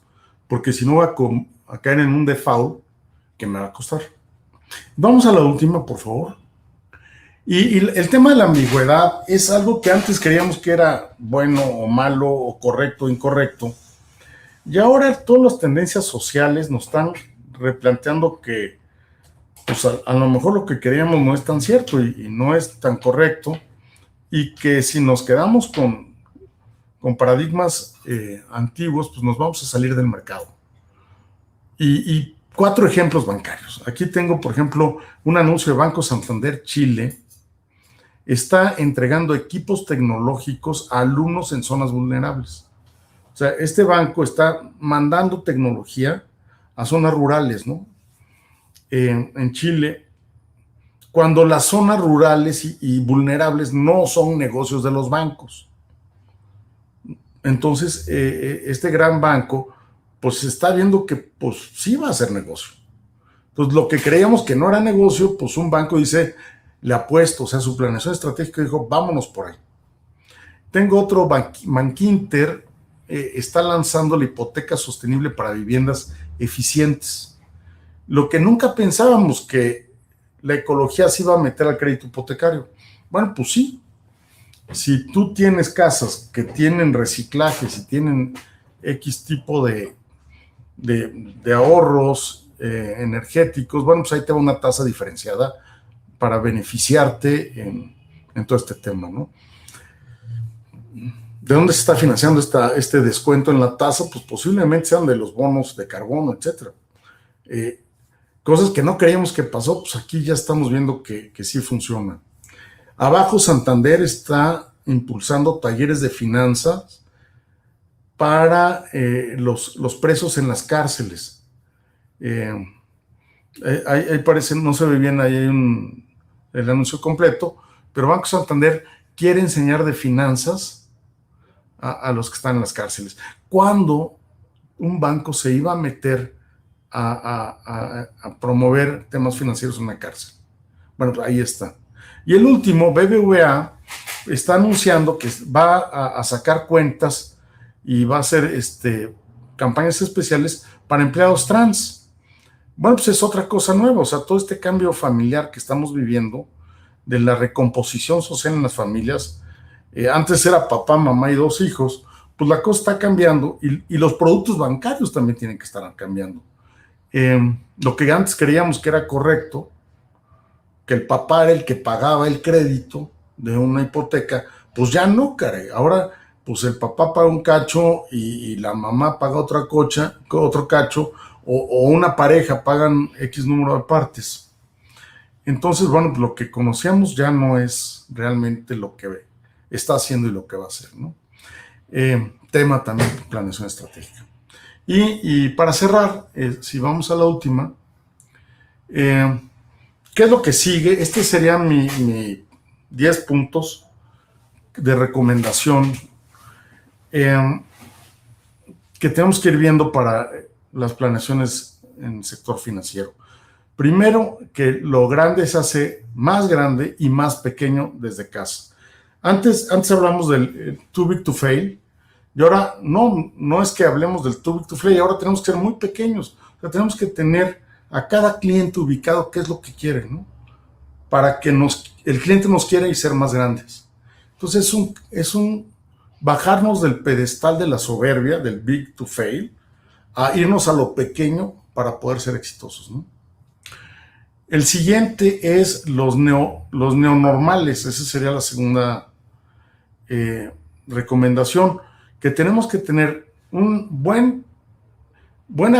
porque si no va a caer en un default que me va a costar. Vamos a la última, por favor. Y el tema de la ambigüedad es algo que antes creíamos que era bueno o malo o correcto o incorrecto. Y ahora todas las tendencias sociales nos están replanteando que pues a lo mejor lo que creíamos no es tan cierto y no es tan correcto, y que si nos quedamos con paradigmas antiguos, pues nos vamos a salir del mercado. Y 4 ejemplos bancarios. Aquí tengo, por ejemplo, un anuncio de Banco Santander Chile. Está entregando equipos tecnológicos a alumnos en zonas vulnerables. O sea, este banco está mandando tecnología a zonas rurales, ¿no? En Chile, cuando las zonas rurales y vulnerables no son negocios de los bancos. Entonces, este gran banco, pues está viendo que, pues, sí va a ser negocio. Entonces, lo que creíamos que no era negocio, pues un banco dice, le apuesto, o sea, su planeación estratégica dijo, vámonos por ahí. Tengo otro, Bankinter, está lanzando la hipoteca sostenible para viviendas eficientes. Lo que nunca pensábamos, que la ecología se iba a meter al crédito hipotecario. Bueno, pues sí. Si tú tienes casas que tienen reciclaje, si tienen X tipo de ahorros energéticos, bueno, pues ahí te va una tasa diferenciada para beneficiarte en todo este tema, ¿no? ¿De dónde se está financiando este descuento en la tasa? Pues posiblemente sean de los bonos de carbono, etcétera. Cosas que no creíamos que pasó, pues aquí ya estamos viendo que sí funciona. Abajo, Santander está impulsando talleres de finanzas para los presos en las cárceles. Ahí parece, no se ve bien ahí el anuncio completo, pero Banco Santander quiere enseñar de finanzas a los que están en las cárceles. ¿Cuándo un banco se iba a meter a promover temas financieros en una cárcel? Bueno, pues ahí está. Y el último, BBVA, está anunciando que va a sacar cuentas y va a hacer campañas especiales para empleados trans. Bueno, pues es otra cosa nueva, o sea, todo este cambio familiar que estamos viviendo, de la recomposición social en las familias, antes era papá, mamá y 2 hijos, pues la cosa está cambiando y los productos bancarios también tienen que estar cambiando. Lo que antes creíamos que era correcto, que el papá era el que pagaba el crédito de una hipoteca, pues ya no, caray. Ahora, pues el papá paga un cacho y la mamá paga otro cacho, o una pareja pagan X número de partes. Entonces, bueno, pues lo que conocíamos ya no es realmente lo que está haciendo y lo que va a hacer, ¿no? Tema también de planeación estratégica. Y para cerrar, si vamos a la última, ¿Qué es lo que sigue? Este sería mi 10 puntos de recomendación que tenemos que ir viendo para las planeaciones en el sector financiero. Primero, que lo grande se hace más grande y más pequeño desde casa. Antes hablamos del too big to fail, y ahora no es que hablemos del too big to fail, ahora tenemos que ser muy pequeños. O sea, tenemos que tener a cada cliente ubicado qué es lo que quiere, ¿no? Para que el cliente nos quiera y ser más grandes. Entonces es un bajarnos del pedestal de la soberbia, del big to fail, a irnos a lo pequeño para poder ser exitosos, ¿no? El siguiente es los neonormales. Esa sería la segunda recomendación, que tenemos que tener buena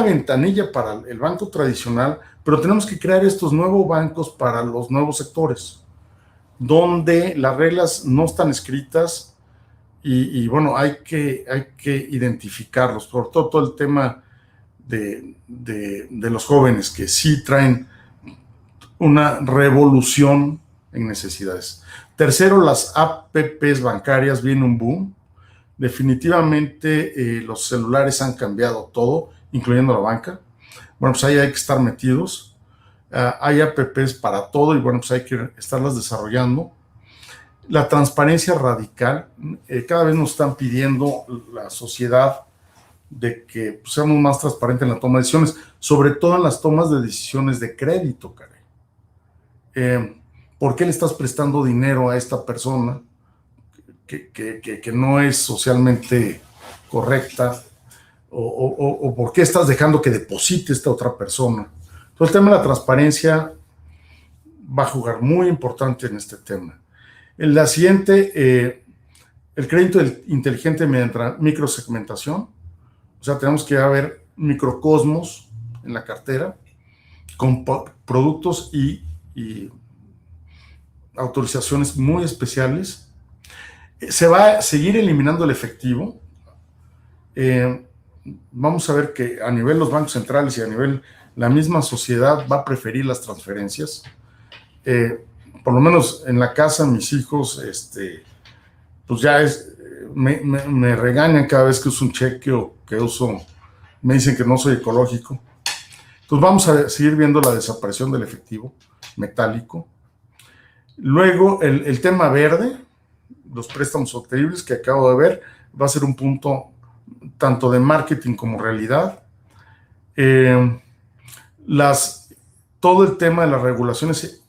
ventanilla para el banco tradicional, pero tenemos que crear estos nuevos bancos para los nuevos sectores, donde las reglas no están escritas y bueno, hay que identificarlos, sobre todo el tema de los jóvenes que sí traen una revolución en necesidades. Tercero, las APPs bancarias, viene un boom. Definitivamente los celulares han cambiado todo, incluyendo la banca. Bueno, pues ahí hay que estar metidos. Hay APPs para todo y bueno, pues hay que estarlas desarrollando. La transparencia radical. Cada vez nos están pidiendo la sociedad de que pues, seamos más transparentes en la toma de decisiones, sobre todo en las tomas de decisiones de crédito, caray. ¿Por qué le estás prestando dinero a esta persona que no es socialmente correcta? O por qué estás dejando que deposite esta otra persona? Entonces, el tema de la transparencia va a jugar muy importante en este tema. En la siguiente, el crédito inteligente mediante microsegmentación. O sea, tenemos que haber microcosmos en la cartera con productos y autorizaciones muy especiales. Se va a seguir eliminando el efectivo. Vamos a ver que a nivel los bancos centrales y a nivel la misma sociedad va a preferir las transferencias. Por lo menos en la casa mis hijos, pues ya me regañan cada vez que uso un cheque o que me dicen que no soy ecológico. Entonces vamos a seguir viendo la desaparición del efectivo metálico. Luego el tema verde, los préstamos sostenibles que acabo de ver, va a ser un punto tanto de marketing como realidad. Todo el tema de las regulaciones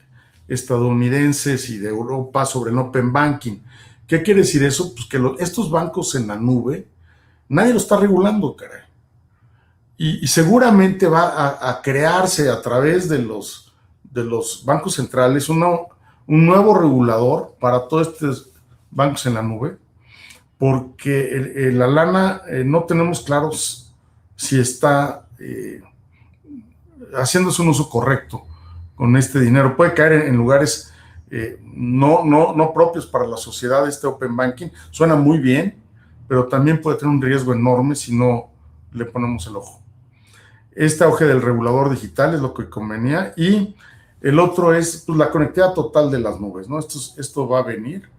estadounidenses y de Europa sobre el open banking. ¿Qué quiere decir eso? Pues que estos bancos en la nube, nadie lo está regulando, caray. Y seguramente va a crearse a través de los bancos centrales un nuevo regulador para todos estos bancos en la nube, porque la lana no tenemos claros si está haciéndose un uso correcto con este dinero. Puede caer en lugares no propios para la sociedad. Este open banking suena muy bien, pero también puede tener un riesgo enorme si no le ponemos el ojo. Este auge del regulador digital es lo que convenía, y el otro es pues, la conectividad total de las nubes, ¿no? Esto va a venir.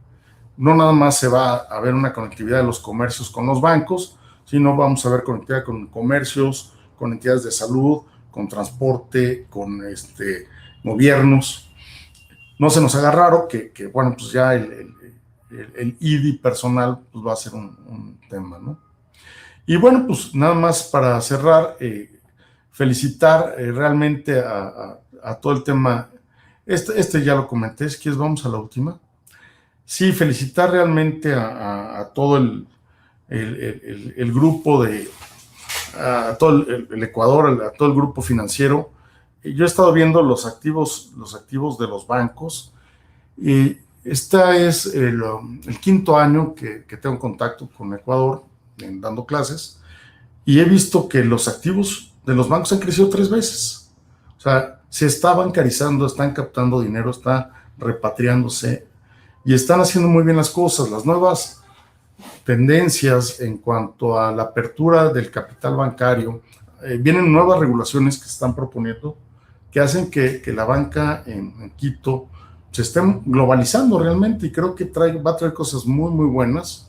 No nada más se va a ver una conectividad de los comercios con los bancos, sino vamos a ver conectividad con comercios, con entidades de salud, con transporte, con gobiernos. No se nos haga raro que bueno, pues ya el IDI personal pues va a ser un tema, ¿no? Y bueno, pues nada más para cerrar, felicitar realmente a todo el tema. Ya lo comenté, si quieres vamos a la última. Sí, felicitar realmente a todo el grupo a todo el Ecuador, a todo el grupo financiero. Yo he estado viendo los activos de los bancos y este es el quinto año que tengo contacto con Ecuador dando clases, y he visto que los activos de los bancos han crecido 3 veces. O sea, se está bancarizando, están captando dinero, está repatriándose y están haciendo muy bien las cosas. Las nuevas tendencias en cuanto a la apertura del capital bancario, vienen nuevas regulaciones que se están proponiendo que hacen que la banca en Quito se esté globalizando realmente, y creo que va a traer cosas muy, muy buenas.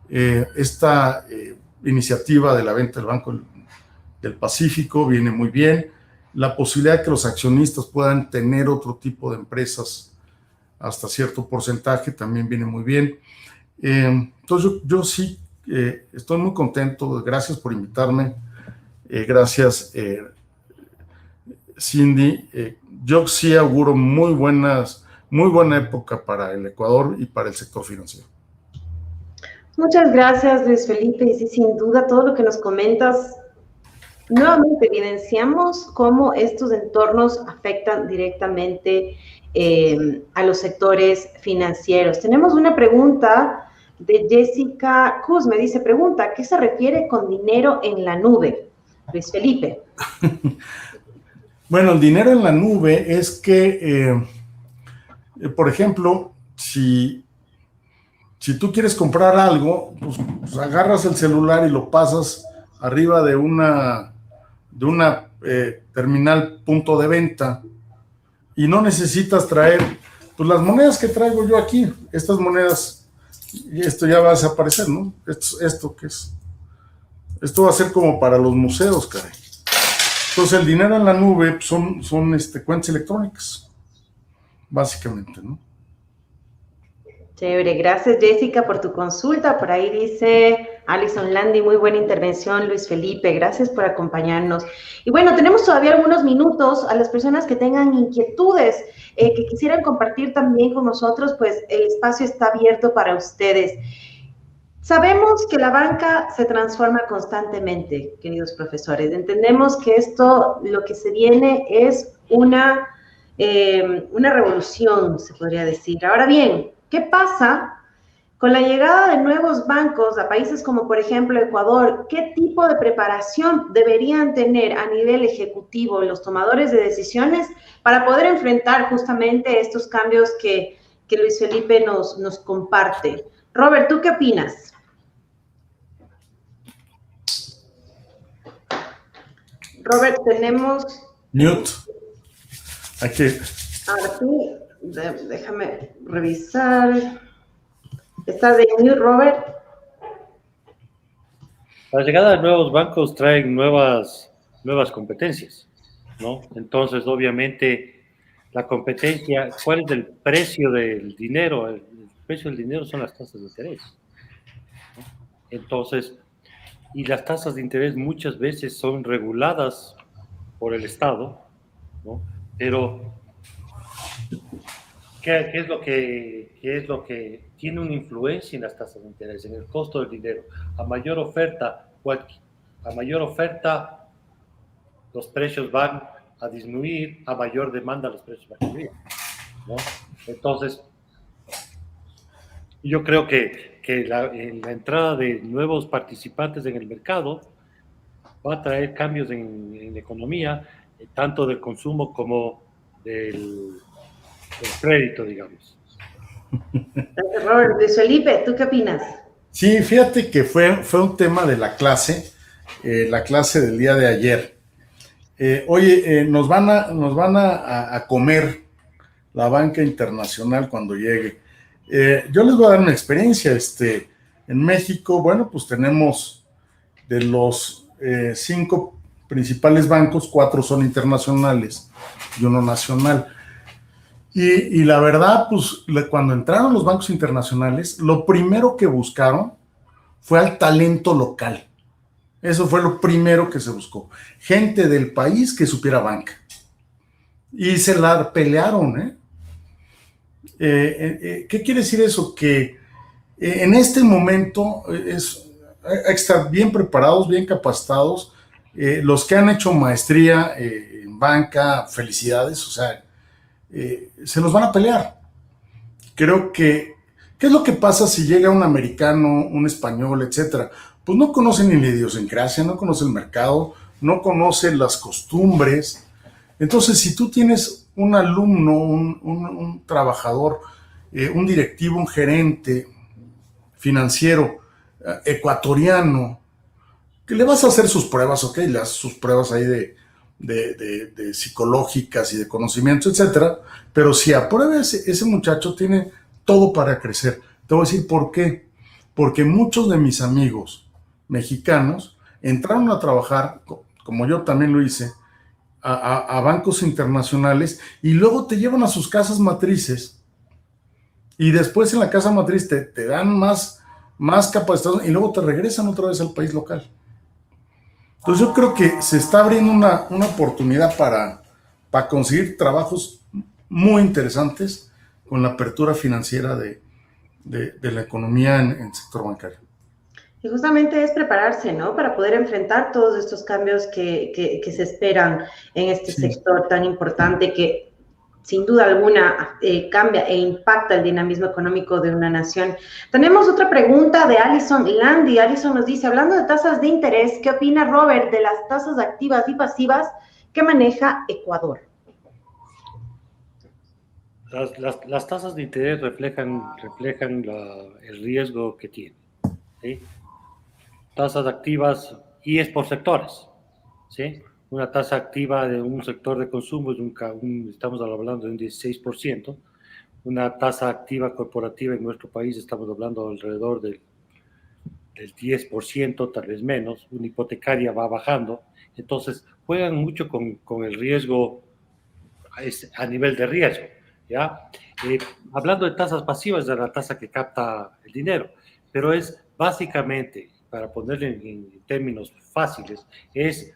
Esta iniciativa de la venta del Banco del Pacífico viene muy bien. La posibilidad de que los accionistas puedan tener otro tipo de empresas hasta cierto porcentaje también viene muy bien. Entonces yo sí estoy muy contento. Gracias por invitarme. Gracias, Cindy. Yo sí auguro muy buena época para el Ecuador y para el sector financiero. Muchas gracias, Luis Felipe. Y sí, sin duda, todo lo que nos comentas, nuevamente evidenciamos cómo estos entornos afectan directamente a los sectores financieros. Tenemos una pregunta de Jessica Cruz. Me dice, pregunta, ¿a qué se refiere con dinero en la nube? Luis Felipe. Bueno, el dinero en la nube es que, por ejemplo, si tú quieres comprar algo, pues agarras el celular y lo pasas arriba de una terminal punto de venta, y no necesitas traer pues las monedas que traigo yo aquí. Estas monedas, y esto ya va a desaparecer, ¿no? Esto ¿qué es? Esto va a ser como para los museos, caray. Entonces el dinero en la nube son cuentas electrónicas, básicamente, ¿no? Chévere, gracias Jessica por tu consulta. Por ahí dice Alison Landi, muy buena intervención, Luis Felipe, gracias por acompañarnos. Y bueno, tenemos todavía algunos minutos. A las personas que tengan inquietudes, que quisieran compartir también con nosotros, pues el espacio está abierto para ustedes. Sabemos que la banca se transforma constantemente, queridos profesores. Entendemos que esto, lo que se viene es una revolución, se podría decir. Ahora bien, ¿qué pasa con la llegada de nuevos bancos a países como, por ejemplo, Ecuador? ¿Qué tipo de preparación deberían tener a nivel ejecutivo los tomadores de decisiones para poder enfrentar justamente estos cambios que Luis Felipe nos comparte? Robert, ¿tú qué opinas? Robert, tenemos... Mute. Aquí. Ahora sí, déjame revisar. ¿Estás de mute, Robert? La llegada de nuevos bancos traen nuevas competencias, ¿no? Entonces, obviamente, la competencia, ¿cuál es el precio del dinero? El precio del dinero son las tasas de interés, ¿no? Entonces, y las tasas de interés muchas veces son reguladas por el Estado, ¿no? Pero, ¿qué es lo que tiene una influencia en las tasas de interés, en el costo del dinero? A mayor oferta, los precios van a disminuir, a mayor demanda los precios van a subir, ¿no? Entonces, yo creo que la entrada de nuevos participantes en el mercado va a traer cambios en la economía, tanto del consumo como del crédito, digamos. Gracias, Robert. Luis Felipe, ¿tú qué opinas? Sí, fíjate que fue un tema de la clase del día de ayer. Oye, nos van a comer la banca internacional cuando llegue. Yo les voy a dar una experiencia. En México, bueno, pues tenemos de los 5 principales bancos, 4 son internacionales y 1 nacional. Y la verdad, pues cuando entraron los bancos internacionales, lo primero que buscaron fue al talento local. Eso fue lo primero que se buscó. Gente del país que supiera banca. Y se la pelearon, ¿qué quiere decir eso? Que en este momento hay que estar bien preparados, bien capacitados. Los que han hecho maestría en banca, felicidades, o sea, se los van a pelear. Creo que, ¿qué es lo que pasa si llega un americano, un español, etcétera? Pues no conocen ni la idiosincrasia, no conocen el mercado, no conocen las costumbres. Entonces, si tú tienes un alumno, un trabajador, un directivo, un gerente financiero ecuatoriano, que le vas a hacer sus pruebas, ok, le haces sus pruebas ahí de psicológicas y de conocimiento, etcétera, pero si aprueba ese muchacho tiene todo para crecer. Te voy a decir por qué. Porque muchos de mis amigos mexicanos entraron a trabajar, como yo también lo hice, a bancos internacionales y luego te llevan a sus casas matrices y después en la casa matriz te dan más capacitación y luego te regresan otra vez al país local. Entonces yo creo que se está abriendo una oportunidad para conseguir trabajos muy interesantes con la apertura financiera de la economía en el sector bancario. Y justamente es prepararse, ¿no? Para poder enfrentar todos estos cambios que se esperan en este sector tan importante que sin duda alguna cambia e impacta el dinamismo económico de una nación. Tenemos otra pregunta de Alison Landi. Alison nos dice, hablando de tasas de interés, ¿qué opina Robert de las tasas activas y pasivas que maneja Ecuador? Las tasas de interés reflejan el riesgo que tiene, ¿sí? Tasas activas, y es por sectores, ¿sí? Una tasa activa de un sector de consumo estamos hablando de un 16%, una tasa activa corporativa en nuestro país estamos hablando alrededor del 10%, tal vez menos, una hipotecaria va bajando, entonces juegan mucho con el riesgo a nivel de riesgo, ¿ya? Hablando de tasas pasivas, de la tasa que capta el dinero, pero es básicamente, para ponerlo en términos fáciles, es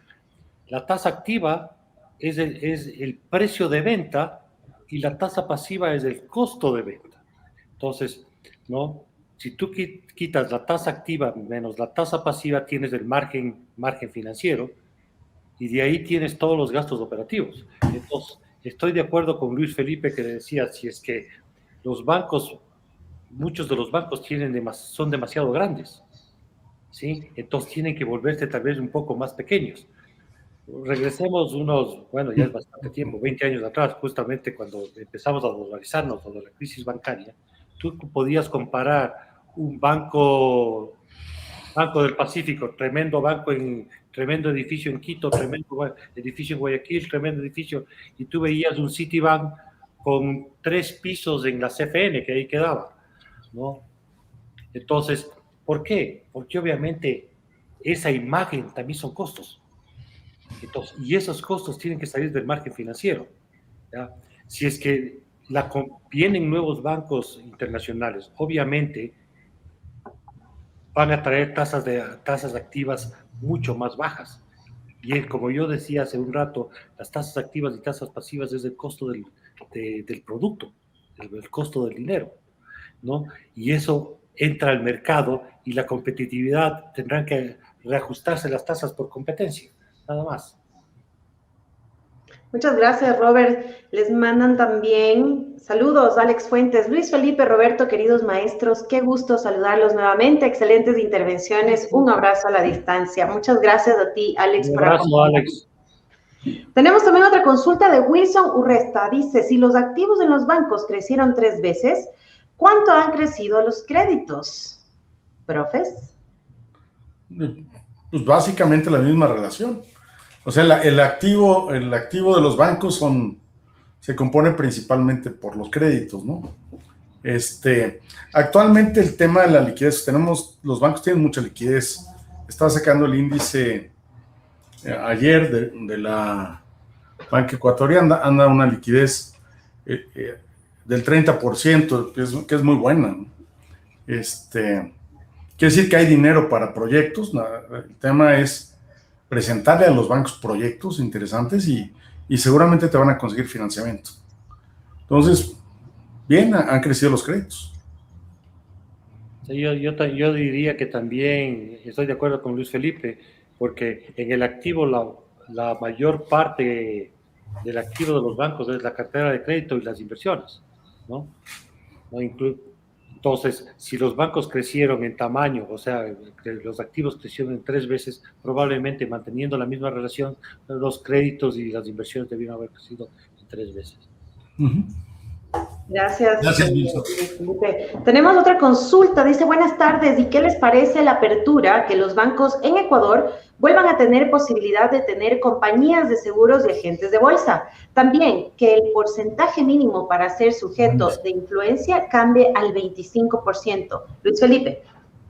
la tasa activa es el precio de venta y la tasa pasiva es el costo de venta. Entonces, ¿no? Si tú quitas la tasa activa menos la tasa pasiva, tienes el margen financiero y de ahí tienes todos los gastos operativos. Entonces, estoy de acuerdo con Luis Felipe que decía, si es que los bancos, muchos de los bancos son demasiado grandes, ¿sí? Entonces tienen que volverse tal vez un poco más pequeños. Regresemos ya es bastante tiempo, 20 años atrás, justamente cuando empezamos a dolarizarnos de la crisis bancaria, tú podías comparar un Banco del Pacífico, tremendo edificio en Quito, tremendo edificio en Guayaquil, tremendo edificio, y tú veías un Citibank con 3 pisos en la CFN, que ahí quedaba, ¿no? Entonces, ¿por qué? Porque obviamente esa imagen también son costos. Entonces, y esos costos tienen que salir del margen financiero, ¿ya? Si es que vienen nuevos bancos internacionales, obviamente van a traer tasas activas mucho más bajas. Y como yo decía hace un rato, las tasas activas y tasas pasivas es el costo del producto, el costo del dinero, ¿no? Y eso entra al mercado y la competitividad tendrán que reajustarse las tasas por competencia, nada más. Muchas gracias, Robert. Les mandan también saludos, Alex Fuentes, Luis Felipe, Roberto, queridos maestros. Qué gusto saludarlos nuevamente. Excelentes intervenciones. Un abrazo a la distancia. Muchas gracias a ti, Alex. Un abrazo, Alex. Tenemos también otra consulta de Wilson Urresta. Dice, si los activos en los bancos crecieron 3 veces, ¿cuánto han crecido los créditos? ¿Profes? Pues básicamente la misma relación. O sea, el activo de los bancos se compone principalmente por los créditos, ¿no? Actualmente el tema de la liquidez, los bancos tienen mucha liquidez. Estaba sacando el índice ayer de la banca ecuatoriana, anda una liquidez del 30%, que es muy buena, ¿no? Quiere decir que hay dinero para proyectos. El tema es presentarle a los bancos proyectos interesantes y seguramente te van a conseguir financiamiento. Entonces, bien, han crecido los créditos. Sí, yo diría que también estoy de acuerdo con Luis Felipe, porque en el activo, la mayor parte del activo de los bancos es la cartera de crédito y las inversiones, ¿no? Entonces, si los bancos crecieron en tamaño, o sea, los activos crecieron en 3 veces, probablemente manteniendo la misma relación, los créditos y las inversiones debieron haber crecido en 3 veces. Gracias, Gracias, Wilson. Luis Felipe. Tenemos otra consulta. Dice, buenas tardes. ¿Y qué les parece la apertura que los bancos en Ecuador vuelvan a tener posibilidad de tener compañías de seguros y agentes de bolsa? También que el porcentaje mínimo para ser sujeto de influencia cambie al 25%. Luis Felipe.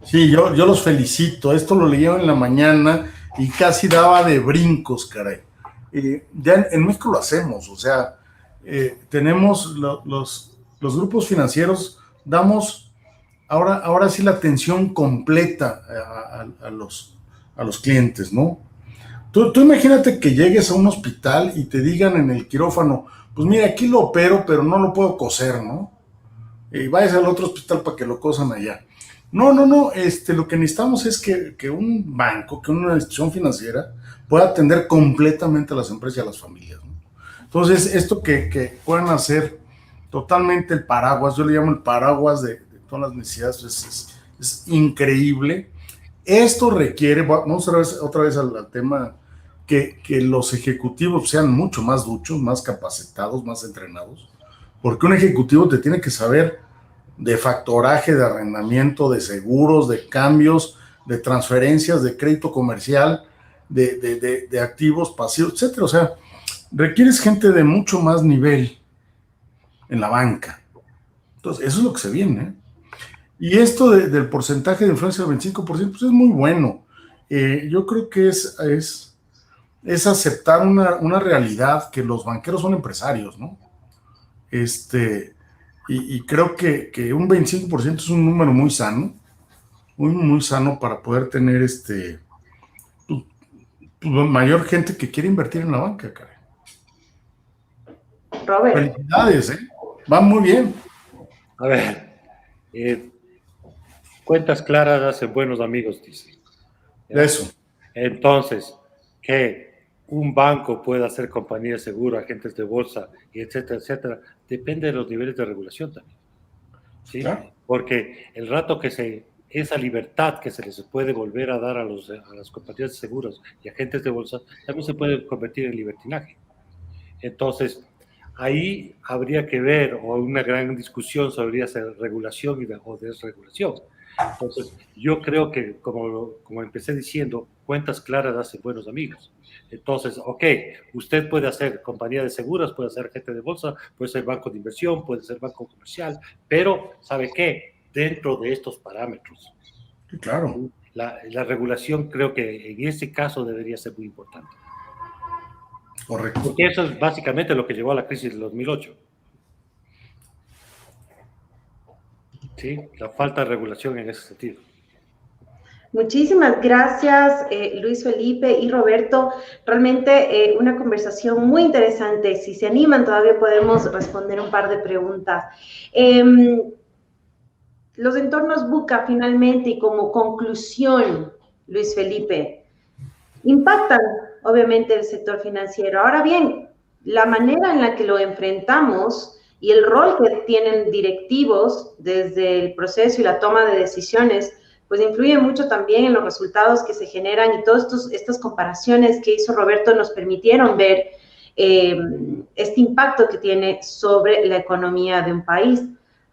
Sí, yo los felicito. Esto lo leí en la mañana y casi daba de brincos, caray. Ya en México lo hacemos, o sea, tenemos los grupos financieros, damos ahora sí la atención completa a los clientes, ¿no? Tú imagínate que llegues a un hospital y te digan en el quirófano, pues mira, aquí lo opero, pero no lo puedo coser, ¿no? Y vayas al otro hospital para que lo cosan allá. No, lo que necesitamos es que un banco, que una institución financiera pueda atender completamente a las empresas y a las familias, ¿no? Entonces, esto que puedan hacer totalmente el paraguas, yo le llamo el paraguas de todas las necesidades, es increíble. Esto requiere, vamos otra vez al tema, que los ejecutivos sean mucho más duchos, más capacitados, más entrenados, porque un ejecutivo te tiene que saber de factoraje, de arrendamiento, de seguros, de cambios, de transferencias, de crédito comercial, de activos pasivos, etcétera. O sea, requieres gente de mucho más nivel en la banca. Entonces, eso es lo que se viene, ¿eh? Y esto del porcentaje de influencia del 25%, pues es muy bueno. Yo creo que es aceptar una realidad, que los banqueros son empresarios, ¿no? Y creo que un 25% es un número muy sano, muy sano para poder tener mayor gente que quiere invertir en la banca, caray. Robert. Felicidades, ¿eh? Va muy bien. A ver, cuentas claras hacen buenos amigos, dice. ¿Ya? Eso. Entonces, que un banco pueda hacer compañía de seguro, agentes de bolsa, y etcétera, etcétera, depende de los niveles de regulación también. ¿Sí? Claro. Porque el rato que esa libertad que se les puede volver a dar a las compañías de seguros y agentes de bolsa, también se puede convertir en libertinaje. Entonces, ahí habría que ver, o una gran discusión sobre hacer regulación o desregulación. Entonces, yo creo que, como empecé diciendo, cuentas claras hacen buenos amigos. Entonces, ok, usted puede hacer compañía de seguros, puede ser agente de bolsa, puede ser banco de inversión, puede ser banco comercial, pero, ¿sabe qué? Dentro de estos parámetros. Claro. La regulación creo que en ese caso debería ser muy importante. Correcto. Porque eso es básicamente lo que llevó a la crisis del 2008. Sí, la falta de regulación en ese sentido. Muchísimas gracias, Luis Felipe y Roberto. Realmente una conversación muy interesante. Si se animan, todavía podemos responder un par de preguntas. Los entornos VUCA, finalmente, y como conclusión, Luis Felipe, impactan, obviamente, el sector financiero. Ahora bien, la manera en la que lo enfrentamos y el rol que tienen directivos desde el proceso y la toma de decisiones, pues influye mucho también en los resultados que se generan, y todas estas comparaciones que hizo Roberto nos permitieron ver este impacto que tiene sobre la economía de un país.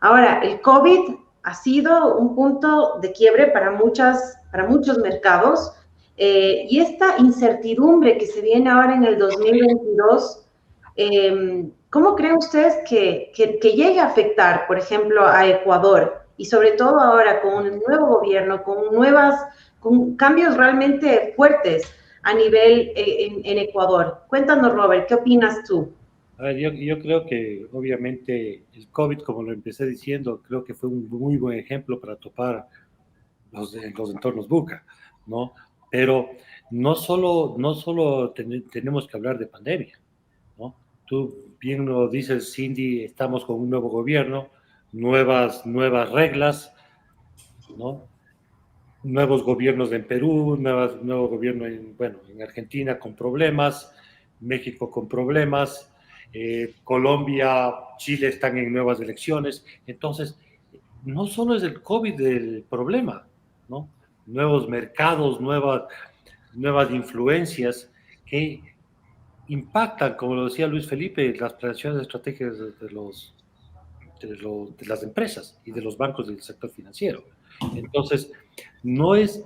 Ahora, el COVID ha sido un punto de quiebre para muchos mercados, y esta incertidumbre que se viene ahora en el 2022, ¿cómo creen ustedes que llegue a afectar, por ejemplo, a Ecuador? Y sobre todo ahora con un nuevo gobierno, con cambios realmente fuertes a nivel en Ecuador. Cuéntanos, Robert, ¿qué opinas tú? A ver, yo creo que obviamente el COVID, como lo empecé diciendo, creo que fue un muy buen ejemplo para topar los entornos VUCA, ¿no? Pero no solo tenemos que hablar de pandemia, ¿no? Tú bien lo dices, Cindy, estamos con un nuevo gobierno, nuevas reglas, ¿no? Nuevos gobiernos en Perú, nuevo gobierno en Argentina con problemas, México con problemas, Colombia, Chile están en nuevas elecciones. Entonces, no solo es el COVID el problema, ¿no? Nuevos mercados, nuevas influencias que impactan, como lo decía Luis Felipe, las planeaciones estratégicas de de las empresas y de los bancos del sector financiero. Entonces, no es,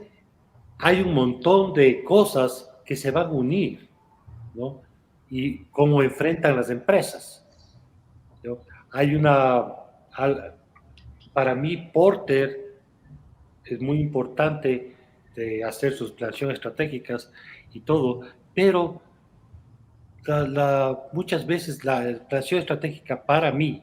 hay un montón de cosas que se van a unir, ¿no? Y cómo enfrentan las empresas, ¿no? Hay para mí, Porter es muy importante de hacer sus planeaciones estratégicas y todo, pero muchas veces la planeación estratégica para mí.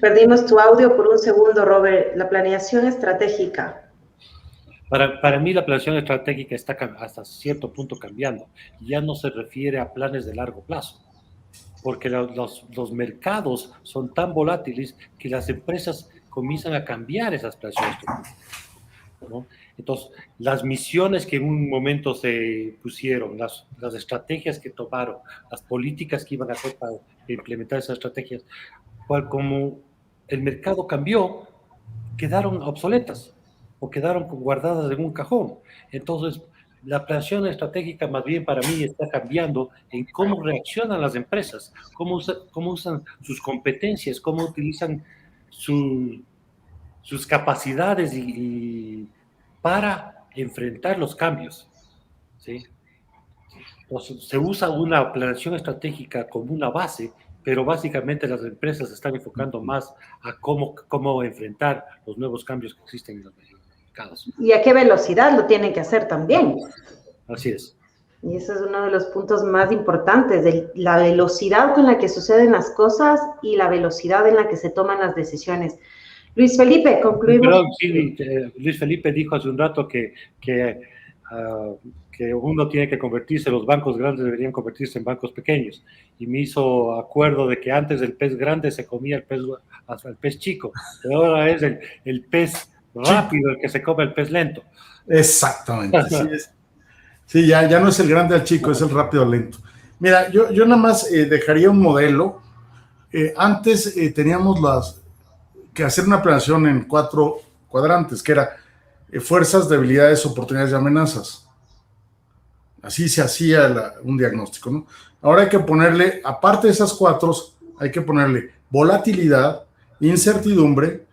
Perdimos tu audio por un segundo, Robert. La planeación estratégica. Para mí la planeación estratégica está hasta cierto punto cambiando. Ya no se refiere a planes de largo plazo, porque los mercados son tan volátiles que las empresas comienzan a cambiar esas planeaciones estratégicas, ¿no? Entonces, las misiones que en un momento se pusieron, las estrategias que tomaron, las políticas que iban a hacer para implementar esas estrategias, como el mercado cambió, quedaron obsoletas o quedaron guardadas en un cajón. Entonces, la planeación estratégica más bien para mí está cambiando en cómo reaccionan las empresas, cómo usan sus competencias, cómo utilizan sus capacidades para enfrentar los cambios, ¿sí? Entonces, se usa una planeación estratégica como una base, pero básicamente las empresas se están enfocando más a cómo enfrentar los nuevos cambios que existen en los mercados. Y a qué velocidad lo tienen que hacer también. Así es. Y ese es uno de los puntos más importantes, de la velocidad con la que suceden las cosas y la velocidad en la que se toman las decisiones. Luis Felipe, concluimos. Perdón, sí, Luis Felipe dijo hace un rato que uno tiene que convertirse, los bancos grandes deberían convertirse en bancos pequeños. Y me hizo acuerdo de que antes el pez grande se comía el pez chico, pero ahora es el pez rápido el que se come el pez lento. Exactamente, sí es. Sí, ya no es el grande al chico, es el rápido al lento. Mira, yo nada más dejaría un modelo. Antes teníamos que hacer una planeación en 4 cuadrantes, que era fuerzas, debilidades, oportunidades y amenazas. Así se hacía un diagnóstico, ¿no? Ahora hay que ponerle, aparte de esas 4, hay que ponerle volatilidad, incertidumbre,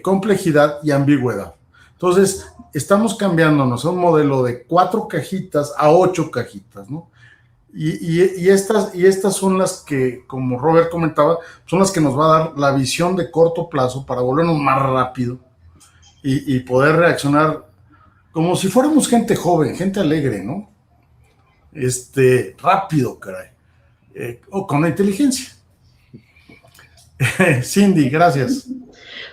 complejidad y ambigüedad. Entonces, estamos cambiándonos a un modelo de 4 cajitas a 8 cajitas, ¿no? Y estas son las que, como Robert comentaba, son las que nos va a dar la visión de corto plazo para volvernos más rápido y poder reaccionar como si fuéramos gente joven, gente alegre, ¿no? Rápido, caray. O con la inteligencia. Cindy, gracias.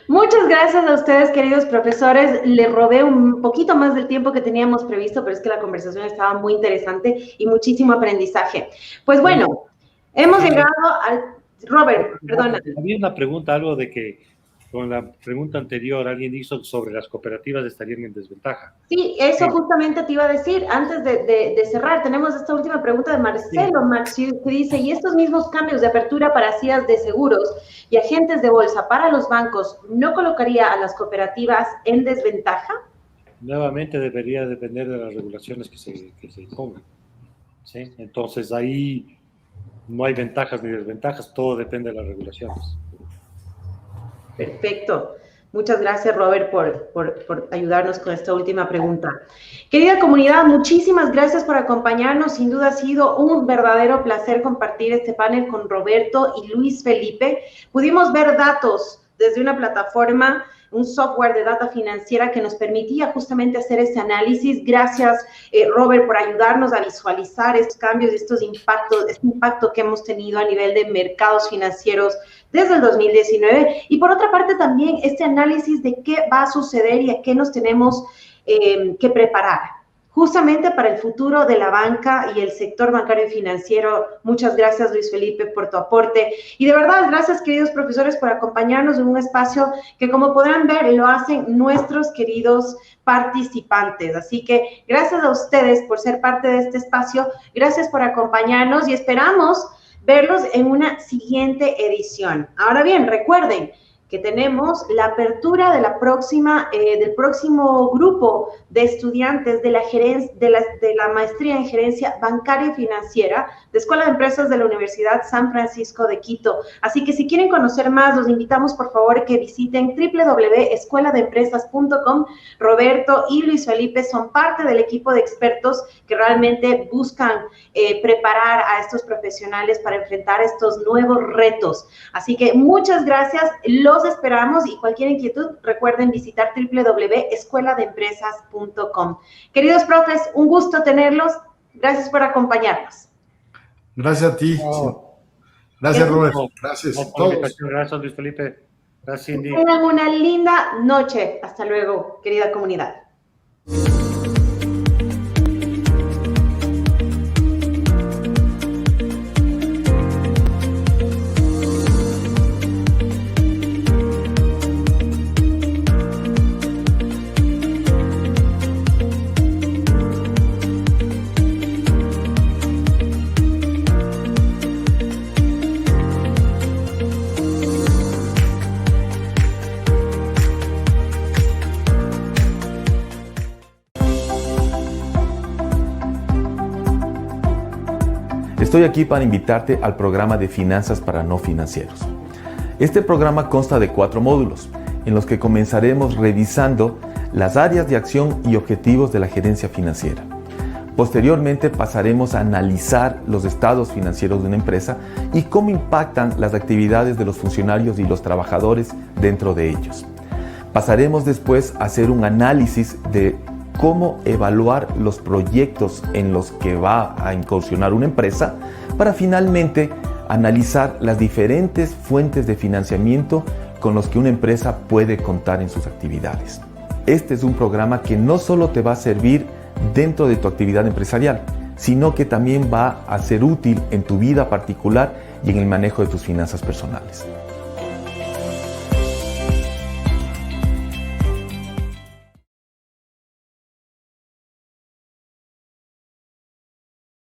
Muchas gracias a ustedes, queridos profesores. Le robé un poquito más del tiempo que teníamos previsto, pero es que la conversación estaba muy interesante y muchísimo aprendizaje. Pues bueno, hemos llegado al... Robert, perdona. Había una pregunta, algo de que con la pregunta anterior alguien hizo sobre las cooperativas estarían en desventaja. Sí, eso justamente te iba a decir. Antes de cerrar, tenemos esta última pregunta de Marcelo Maxi, que dice, ¿y estos mismos cambios de apertura para CIAs de seguros y agentes de bolsa para los bancos no colocaría a las cooperativas en desventaja? Nuevamente debería depender de las regulaciones que se impongan, ¿sí? Entonces ahí no hay ventajas ni desventajas, todo depende de las regulaciones. Perfecto. Muchas gracias, Robert, por ayudarnos con esta última pregunta. Querida comunidad, muchísimas gracias por acompañarnos. Sin duda ha sido un verdadero placer compartir este panel con Roberto y Luis Felipe. Pudimos ver datos desde una plataforma, un software de data financiera que nos permitía justamente hacer este análisis. Gracias, Robert, por ayudarnos a visualizar estos cambios, estos impactos, este impacto que hemos tenido a nivel de mercados financieros desde el 2019. Y por otra parte también este análisis de qué va a suceder y a qué nos tenemos que preparar justamente para el futuro de la banca y el sector bancario y financiero. Muchas gracias, Luis Felipe, por tu aporte. Y de verdad, gracias, queridos profesores, por acompañarnos en un espacio que, como podrán ver, lo hacen nuestros queridos participantes. Así que gracias a ustedes por ser parte de este espacio, gracias por acompañarnos y esperamos verlos en una siguiente edición. Ahora bien, recuerden que tenemos la apertura de del próximo grupo de estudiantes de la maestría en gerencia bancaria y financiera de Escuela de Empresas de la Universidad San Francisco de Quito. Así que si quieren conocer más, los invitamos por favor que visiten www.escueladeempresas.com. Roberto y Luis Felipe son parte del equipo de expertos que realmente buscan preparar a estos profesionales para enfrentar estos nuevos retos. Así que muchas gracias, los esperamos y cualquier inquietud recuerden visitar www.escueladeempresas.com. Queridos profes, un gusto tenerlos. Gracias por acompañarnos. Gracias a ti. Oh. Gracias, Roberto. Gracias a todos. Gracias, Luis Felipe. Gracias, Cindy. Tengan una linda noche. Hasta luego, querida comunidad. Estoy aquí para invitarte al programa de Finanzas para No Financieros. Este programa consta de 4 módulos, en los que comenzaremos revisando las áreas de acción y objetivos de la gerencia financiera. Posteriormente pasaremos a analizar los estados financieros de una empresa y cómo impactan las actividades de los funcionarios y los trabajadores dentro de ellos. Pasaremos después a hacer un análisis de cómo evaluar los proyectos en los que va a incursionar una empresa para finalmente analizar las diferentes fuentes de financiamiento con los que una empresa puede contar en sus actividades. Este es un programa que no solo te va a servir dentro de tu actividad empresarial, sino que también va a ser útil en tu vida particular y en el manejo de tus finanzas personales.